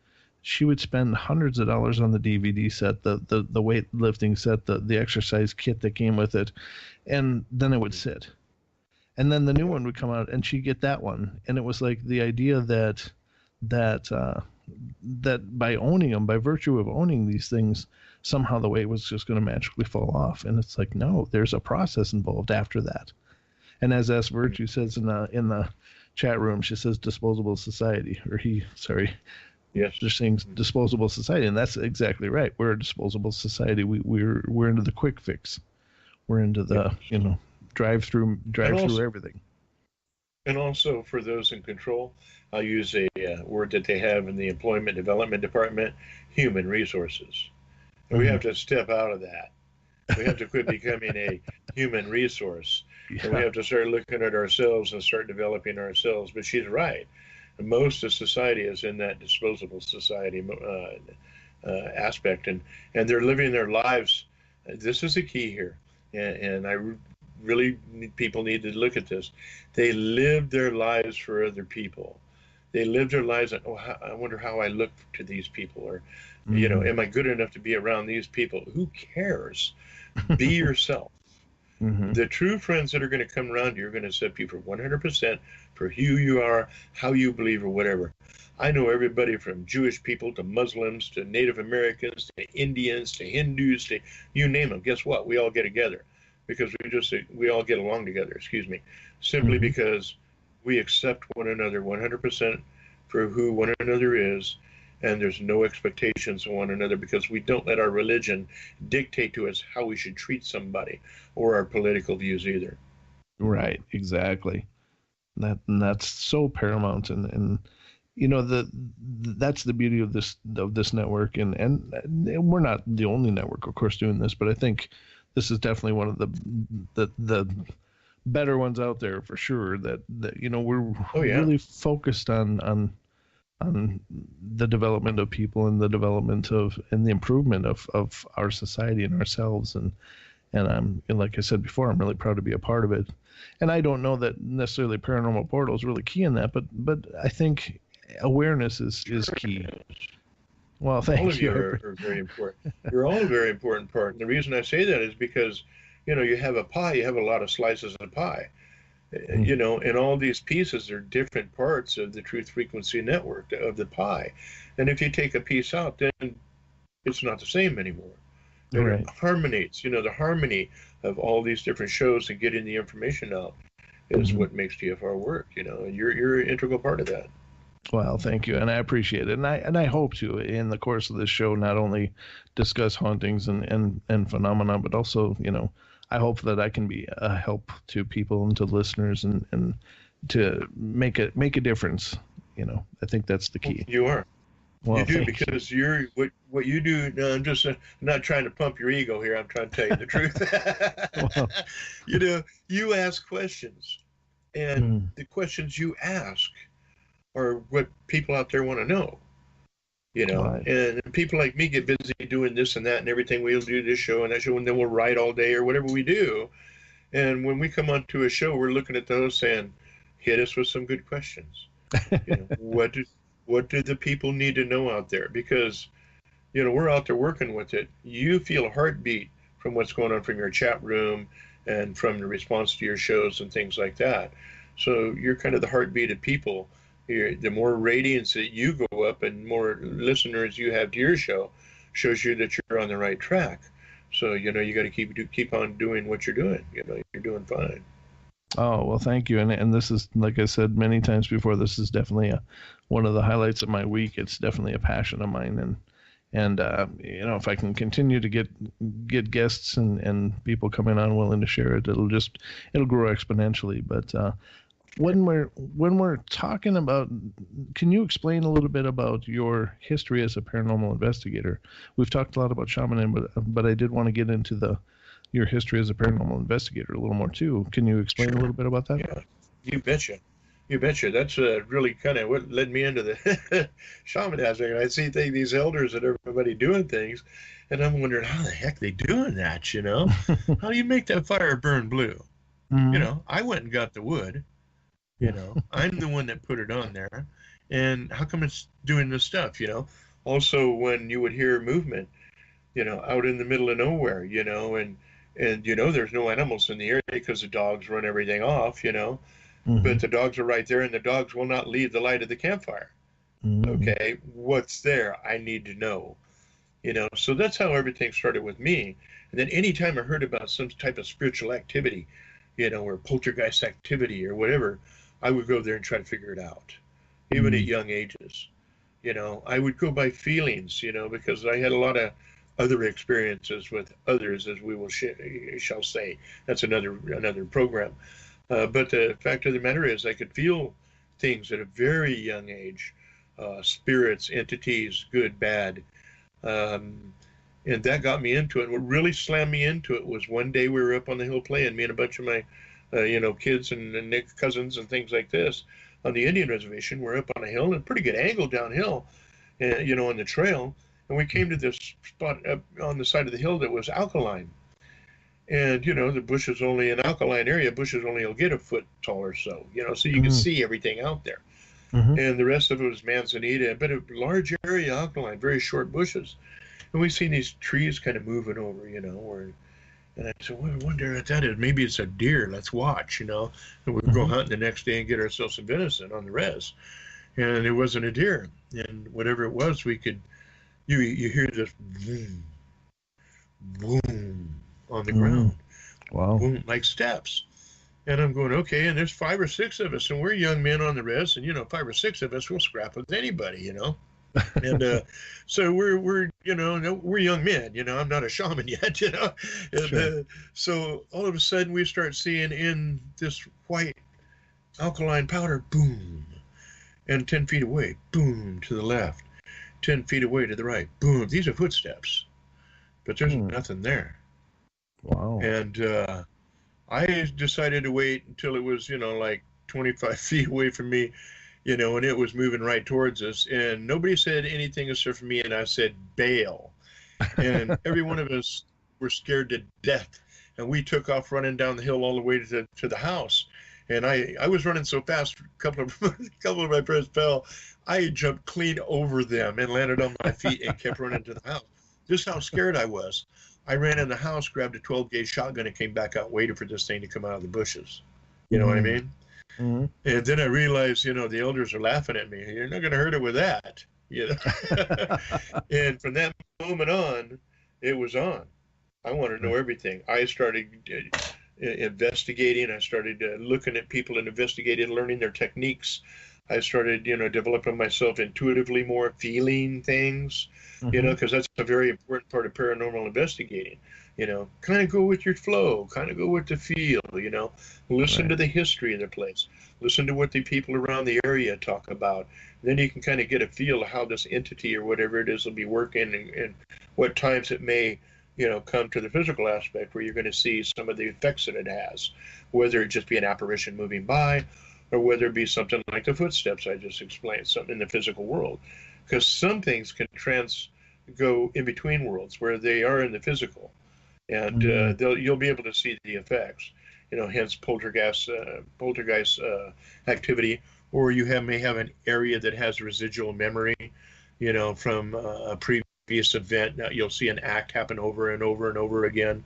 she would spend hundreds of dollars on the DVD set, the weightlifting set, the exercise kit that came with it, and then it would sit. And then the new one would come out, and she'd get that one. And it was like the idea that that that by owning them, by virtue of owning these things, somehow the weight was just going to magically fall off. And it's like, no, there's a process involved after that. And as S Virtue says in the chat room, she says disposable society, or Yes. they're saying disposable society, and that's exactly right. We're a disposable society. We're into the quick fix. We're into the drive through everything. And also for those in control, I'll use a word that they have in the Employment Development Department: human resources. And we have to step out of that. We have to quit becoming a human resource. Yeah. And we have to start looking at ourselves and start developing ourselves. But she's right. Most of society is in that disposable society aspect, and they're living their lives. This is the key here, and I really people need to look at this. They live their lives for other people. They live their lives and I wonder how I look to these people, or am I good enough to be around these people? Who cares? Be yourself. The true friends that are going to come around you are going to accept you for 100% for who you are, how you believe, or whatever. I know everybody from Jewish people to Muslims to Native Americans to Indians to Hindus to you name them. Guess what? We all get together because we all get along together. Excuse me, simply because we accept one another 100% for who one another is. And there's no expectations of one another because we don't let our religion dictate to us how we should treat somebody or our political views either. Right, exactly. That's so paramount, and that's the beauty of this network, and we're not the only network, of course, doing this, but I think this is definitely one of the better ones out there for sure. That we're really focused on the development of people and the development of and the improvement of our society and ourselves, and like I said before, I'm really proud to be a part of it. And I don't know that necessarily Paranormal Portal is really key in that, but I think awareness is key. Well, thank you. All of you are very important. You're all a very important part. And the reason I say that is because you have a pie, you have a lot of slices of pie. And all these pieces are different parts of the truth frequency network of the pie. And if you take a piece out, then it's not the same anymore. Right. It harmonies, the harmony of all these different shows and getting the information out is what makes TFR work, and you're an integral part of that. Well, thank you, and I appreciate it, and I hope to, in the course of this show, not only discuss hauntings and phenomena, but also, I hope that I can be a help to people and to listeners and to make a difference. I think that's the key. You are. Well, you do, because you're what you do. No, I'm just not trying to pump your ego here. I'm trying to tell you the truth. Well, you ask questions, and the questions you ask are what people out there want to know. Right. And people like me get busy doing this and that and everything. We'll do this show and that show, and then we'll write all day or whatever we do. And when we come onto a show, we're looking at those saying, hit us with some good questions. What do the people need to know out there? Because, we're out there working with it. You feel a heartbeat from what's going on from your chat room and from the response to your shows and things like that. So you're kind of the heartbeat of people. The more radiance that you go up and more listeners you have to your show shows you that you're on the right track. So, you got to keep on doing what you're doing. You're doing fine. Oh, well, thank you. And this is, like I said many times before, this is definitely one of the highlights of my week. It's definitely a passion of mine. And if I can continue to get guests and people coming on willing to share it, it'll grow exponentially. But when we're talking about, can you explain a little bit about your history as a paranormal investigator? We've talked a lot about shamanism, but I did want to get into your history as a paranormal investigator a little more too. Can you explain a little bit about that? Yeah, you betcha. That's really kind of what led me into the shamanism. I see these elders and everybody doing things, and I'm wondering how the heck they doing that. How do you make that fire burn blue? I went and got the wood. I'm the one that put it on there, and how come it's doing this stuff? Also when you would hear movement, out in the middle of nowhere, and there's no animals in the area because the dogs run everything off, but the dogs are right there, and the dogs will not leave the light of the campfire. Okay, what's there? I need to know. So that's how everything started with me. And then anytime I heard about some type of spiritual activity, or poltergeist activity or whatever, I would go there and try to figure it out, even at young ages. I would go by feelings, because I had a lot of other experiences with others, as we will shall say. That's another program. But the fact of the matter is, I could feel things at a very young age, spirits, entities, good, bad. And that got me into it. What really slammed me into it was one day we were up on the hill playing, me and a bunch of my, kids and cousins and things like this on the Indian reservation. We're up on a hill and pretty good angle downhill, on the trail. And we came to this spot up on the side of the hill that was alkaline. And, the bushes only, in alkaline area, bushes only will get a foot tall or so, so you can see everything out there. And the rest of it was manzanita, but a large area alkaline, very short bushes. And we've seen these trees kind of moving over, and I said, well, I wonder what that is. Maybe it's a deer. Let's watch, and we'll go hunting the next day and get ourselves some venison on the res. And it wasn't a deer. And whatever it was, we could, you hear this boom, boom on the ground. Wow. Boom, like steps. And I'm going, okay, and there's 5 or 6 of us, and we're young men on the res, and 5 or 6 of us will scrap with anybody, And so we're young men, I'm not a shaman yet, And Sure. So all of a sudden we start seeing in this white alkaline powder, boom, and 10 feet away, boom, to the left, 10 feet away to the right, boom. These are footsteps, but there's nothing there. Wow. And I decided to wait until it was, like 25 feet away from me, and it was moving right towards us. And nobody said anything except for me, and I said, bail. And every one of us were scared to death. And we took off running down the hill all the way to the house. And I was running so fast, a couple of my friends fell. I jumped clean over them and landed on my feet and kept running to the house. Just how scared I was. I ran in the house, grabbed a 12-gauge shotgun, and came back out, waited for this thing to come out of the bushes. You know what I mean? And then I realized, the elders are laughing at me. You're not going to hurt it with that. And from that moment on, it was on. I wanted to know everything. I started investigating. I started looking at people and investigating, learning their techniques. I started, developing myself intuitively more, feeling things, because that's a very important part of paranormal investigating. Kind of go with your flow, kind of go with the feel, listen to the history of the place, listen to what the people around the area talk about. Then you can kind of get a feel of how this entity or whatever it is will be working and what times it may, come to the physical aspect where you're going to see some of the effects that it has, whether it just be an apparition moving by, or whether it be something like the footsteps I just explained, something in the physical world. Because some things can go in between worlds where they are in the physical. And you'll be able to see the effects, hence poltergeist activity, or you may have an area that has residual memory, from a previous event. Now you'll see an act happen over and over and over again,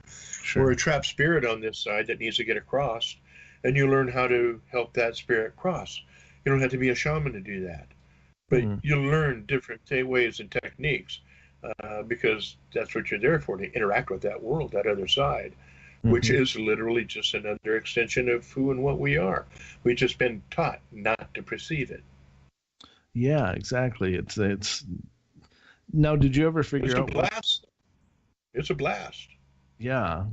or a trapped spirit on this side that needs to get across. And you learn how to help that spirit cross. You don't have to be a shaman to do that. But you learn different ways and techniques because that's what you're there for, to interact with that world, that other side, which is literally just another extension of who and what we are. We've just been taught not to perceive it. Yeah, exactly. It's now, did you ever figure out? It's a blast. It's a blast. Yeah.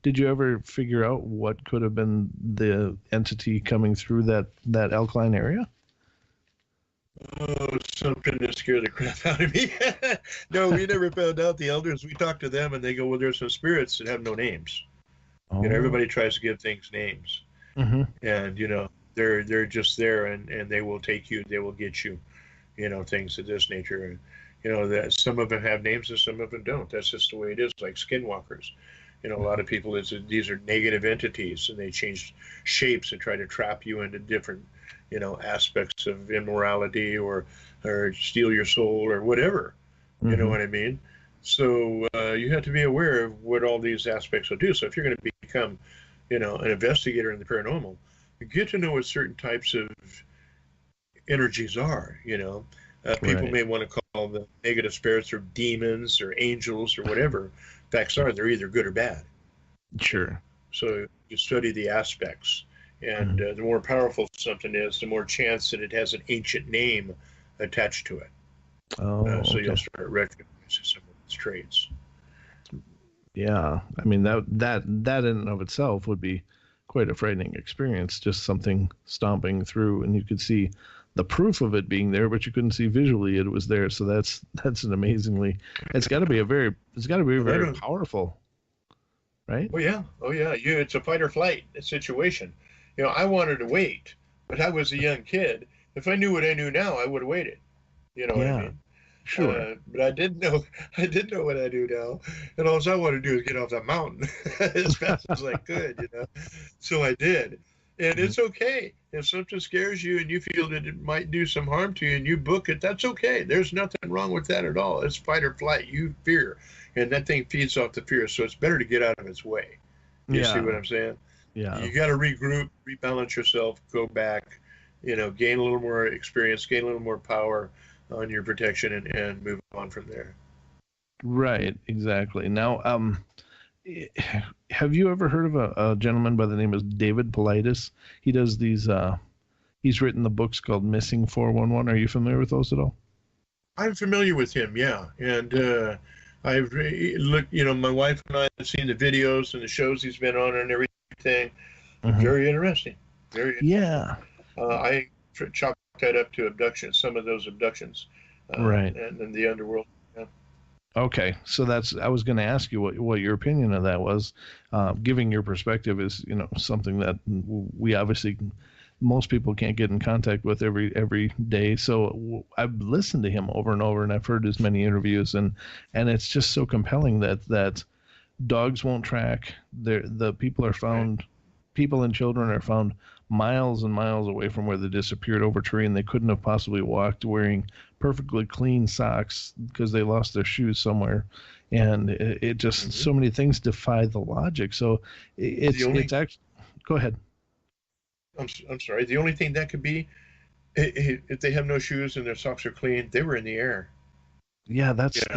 Did you ever figure out what could have been the entity coming through that alkaline area? Oh, something to scare the crap out of me. No, we never found out. The elders, we talked to them and they go, well, there's some spirits that have no names. Oh. Everybody tries to give things names. And, they're just there and they will take you, they will get you, things of this nature. That some of them have names and some of them don't. That's just the way it is, like skinwalkers. A lot of people, these are negative entities and they change shapes and try to trap you into different, aspects of immorality or steal your soul or whatever. You know what I mean? So you have to be aware of what all these aspects will do. So if you're going to become, an investigator in the paranormal, you get to know what certain types of energies are. People Right. may want to call them negative spirits or demons or angels or whatever. Facts are they're either good or bad. Sure. So you study the aspects, and Mhm. the more powerful something is, the more chance that it has an ancient name attached to it. Oh, So okay. you'll start recognizing some of its traits. Yeah. I mean, that in and of itself would be quite a frightening experience. Just something stomping through, and you could see the proof of it being there, but you couldn't see visually it was there. So that's an amazingly. It's got to be Well, very powerful, right? oh yeah. It's a fight or flight situation. I wanted to wait, but I was a young kid. If I knew what I knew now, I would have waited. You know what I Yeah. mean? Sure. But I didn't know. I didn't know what I do now, and all I wanted to do is get off that mountain as fast as I could. So I did, and Mhm. it's okay if something scares you and you feel that it might do some harm to you and you book it. That's okay. There's nothing wrong with that at all. It's fight or flight. You fear, and that thing feeds off the fear. So it's better to get out of its way. You see what Yeah. I'm saying? Yeah. You got to regroup, rebalance yourself, go back, gain a little more experience, gain a little more power on your protection, and move on from there. Right. Exactly. Now, eh, have you ever heard of a gentleman by the name of David Politis? He does these. He's written the books called Missing 411. Are you familiar with those at all? I'm familiar with him, yeah, and I've looked. My wife and I have seen the videos and the shows he's been on and everything. Mhm. Very interesting. Very interesting. Yeah. I chalk that up to abductions. Some of those abductions, Right. and in the underworld. Yeah. Okay. So I was going to ask you what your opinion of that was. Giving your perspective is, something that we obviously most people can't get in contact with every day. So I've listened to him over and over, and I've heard his many interviews, and it's just so compelling that dogs won't track. The people are Right. found, people and children are found miles and miles away from where they disappeared over terrain they couldn't have possibly walked, wearing perfectly clean socks because they lost their shoes somewhere. And it just Mm-hmm. so many things defy the logic. So The only it's actually go ahead. I'm sorry. The only thing that could be if they have no shoes and their socks are clean, they were in the air. Yeah, Yeah, that's it.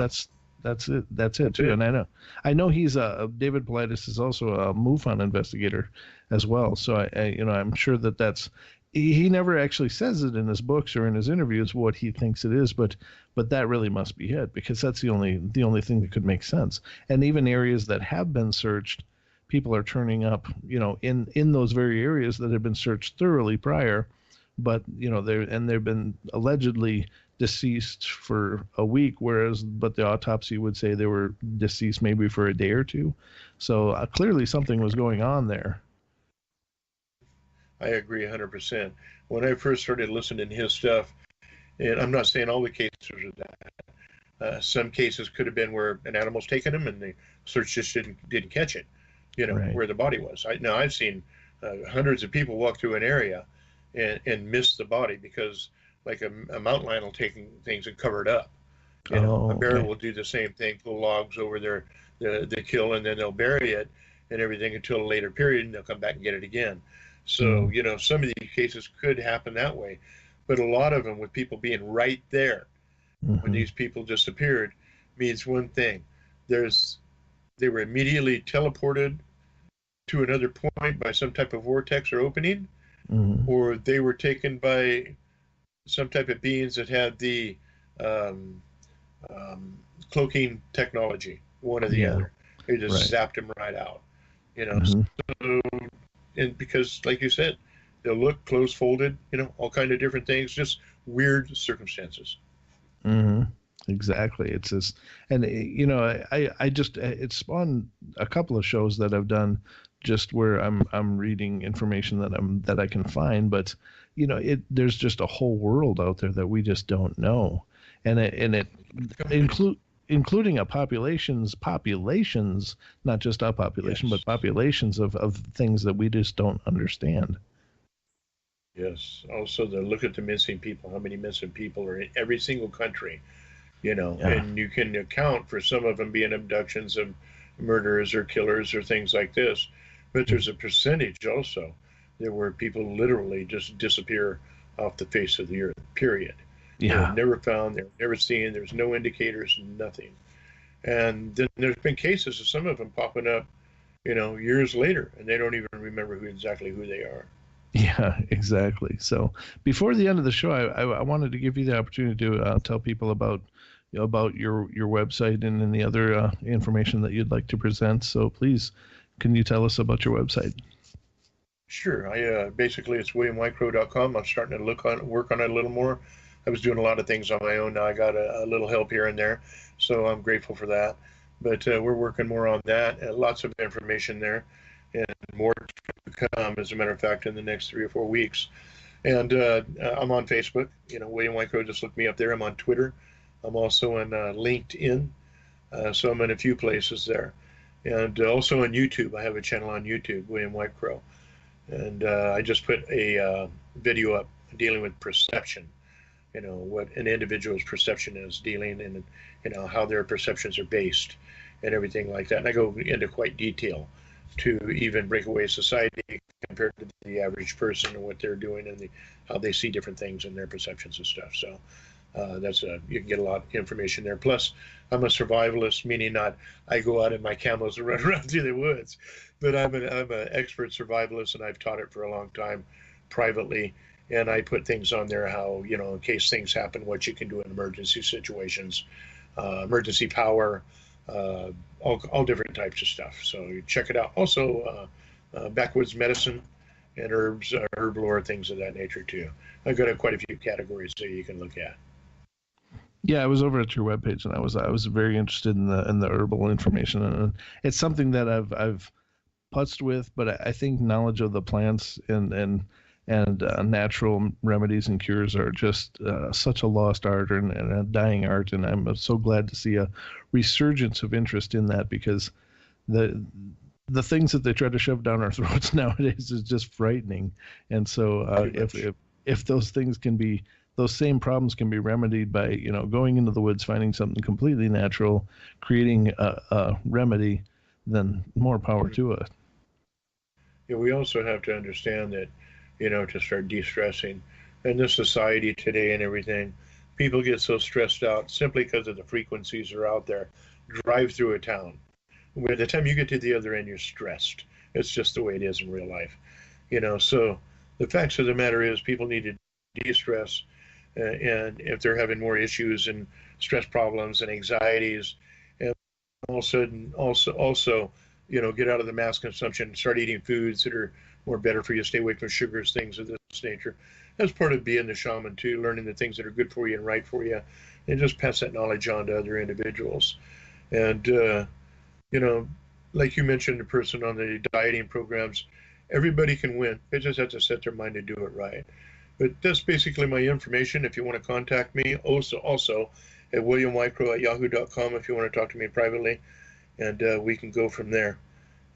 That's it that's too. it. And I know he's David Politis is also a MUFON investigator as well. So I'm sure that's he never actually says it in his books or in his interviews what he thinks it is, but that really must be it because that's the only thing that could make sense. And even areas that have been searched, people are turning up, in those very areas that have been searched thoroughly prior, but they've been allegedly deceased for a week, but the autopsy would say they were deceased maybe for a day or two. So clearly something was going on there. I agree 100%. When I first started listening to his stuff, and I'm not saying all the cases are that. Some cases could have been where an animal's taken them and the search just didn't catch it. Right. Where the body was. I've seen hundreds of people walk through an area and miss the body because like a mountain lion will take things and cover it up. A Oh, bear okay. will do the same thing, pull logs over the kill, and then they'll bury it and everything until a later period, and they'll come back and get it again. So Mm, some of these cases could happen that way, but a lot of them with people being right there when mm-hmm. these people disappeared means one thing: there's they were immediately teleported to another point by some type of vortex or opening, Mm-hmm. or they were taken by some type of beings that had the um, cloaking technology, one or the Yeah. other. They just Right. zapped them right out, you know. Mm-hmm. So, and because, like you said, they'll look close folded, all kind of different things, just weird circumstances. Mm-hmm. Exactly. It's just, and I just it spawned a couple of shows that I've done just where I'm reading information that I can find, but there's just a whole world out there that we just don't know, and it including populations, not just a population, Yes, but populations of things that we just don't understand. yes. Also, the look at the missing people. How many missing people are in every single country? Yeah. And you can account for some of them being abductions of murderers or killers or things like this. But there's a percentage also there where people literally just disappear off the face of the earth, period. Yeah. They're never found, they're never seen, there's no indicators, nothing. And then there's been cases of some of them popping up, years later, and they don't even remember exactly who they are. Yeah, exactly. So before the end of the show, I wanted to give you the opportunity to tell people about your website and any other information that you'd like to present. So please, can you tell us about your website? Sure. I basically it's WilliamWhitecrow.com. I'm starting to work on it a little more. I was doing a lot of things on my own. Now I got a little help here and there, so I'm grateful for that. But we're working more on that. Lots of information there, and more to come, as a matter of fact, in the next 3 or 4 weeks. And I'm on Facebook. William Whitecrow. Just look me up there. I'm on Twitter. I'm also on LinkedIn. So I'm in a few places there, and also on YouTube. I have a channel on YouTube, William Whitecrow. And I just put a video up dealing with perception, what an individual's perception is, dealing and, how their perceptions are based and everything like that. And I go into quite detail to even breakaway society compared to the average person and what they're doing and how they see different things in their perceptions and stuff. So you can get a lot of information there. Plus, I'm a survivalist, meaning not I go out in my camels and run around through the woods, but I'm an expert survivalist, and I've taught it for a long time privately. And I put things on there how, in case things happen, what you can do in emergency situations, emergency power, all different types of stuff. So you check it out. Also, backwoods medicine and herbs, herb lore, things of that nature too. I've got quite a few categories that you can look at. Yeah, I was over at your webpage, and I was very interested in the herbal information, and it's something that I've putzed with, but I think knowledge of the plants and natural remedies and cures are just such a lost art and a dying art, and I'm so glad to see a resurgence of interest in that, because the things that they try to shove down our throats nowadays is just frightening. And so if those things those same problems can be remedied by going into the woods, finding something completely natural, creating a remedy, then more power to it. Yeah, we also have to understand that, to start de-stressing. In this society today and everything, people get so stressed out simply because of the frequencies that are out there. Drive through a town. By the time you get to the other end, you're stressed. It's just the way it is in real life. So the facts of the matter is people need to de-stress. And if they're having more issues and stress problems and anxieties, and all of a sudden also get out of the mass consumption, start eating foods that are more better for you, stay away from sugars, things of this nature. That's part of being the shaman too, learning the things that are good for you and right for you, and just pass that knowledge on to other individuals. And like you mentioned, the person on the dieting programs, everybody can win. They just have to set their mind to do it right. But that's basically my information. If you want to contact me, also at williamwhitecrow@yahoo.com if you want to talk to me privately, and we can go from there.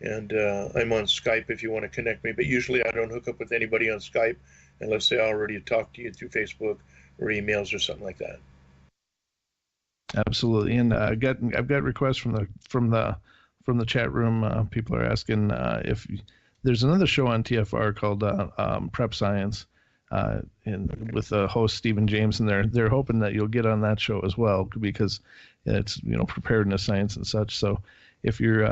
And I'm on Skype if you want to connect me, but usually I don't hook up with anybody on Skype unless they already talked to you through Facebook or emails or something like that. Absolutely. And I've got requests from the chat room. People are asking if there's another show on TFR called Prep Science. And with the host Stephen James, and they're hoping that you'll get on that show as well, because it's preparedness science and such. So if you're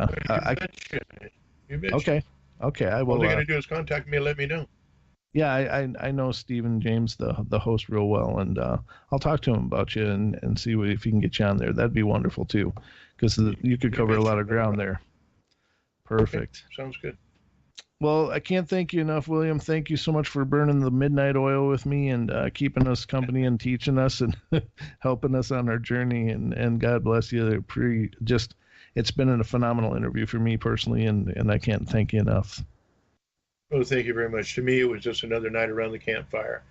you betcha. Okay, I will. All they're gonna do is contact me and let me know. Yeah, I know Stephen James, the host, real well, and I'll talk to him about you and see if he can get you on there. That'd be wonderful too, because you could cover a lot of ground there. Perfect. Okay. Sounds good. Well, I can't thank you enough, William. Thank you so much for burning the midnight oil with me and keeping us company and teaching us and helping us on our journey. And God bless you. It's been a phenomenal interview for me personally, and I can't thank you enough. Well, thank you very much. To me, it was just another night around the campfire,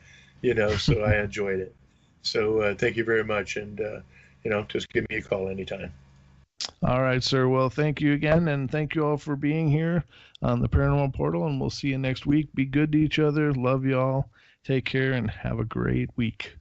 so I enjoyed it. So thank you very much, and just give me a call anytime. All right, sir. Well, thank you again, and thank you all for being here on the Paranormal Portal, and we'll see you next week. Be good to each other. Love you all. Take care, and have a great week.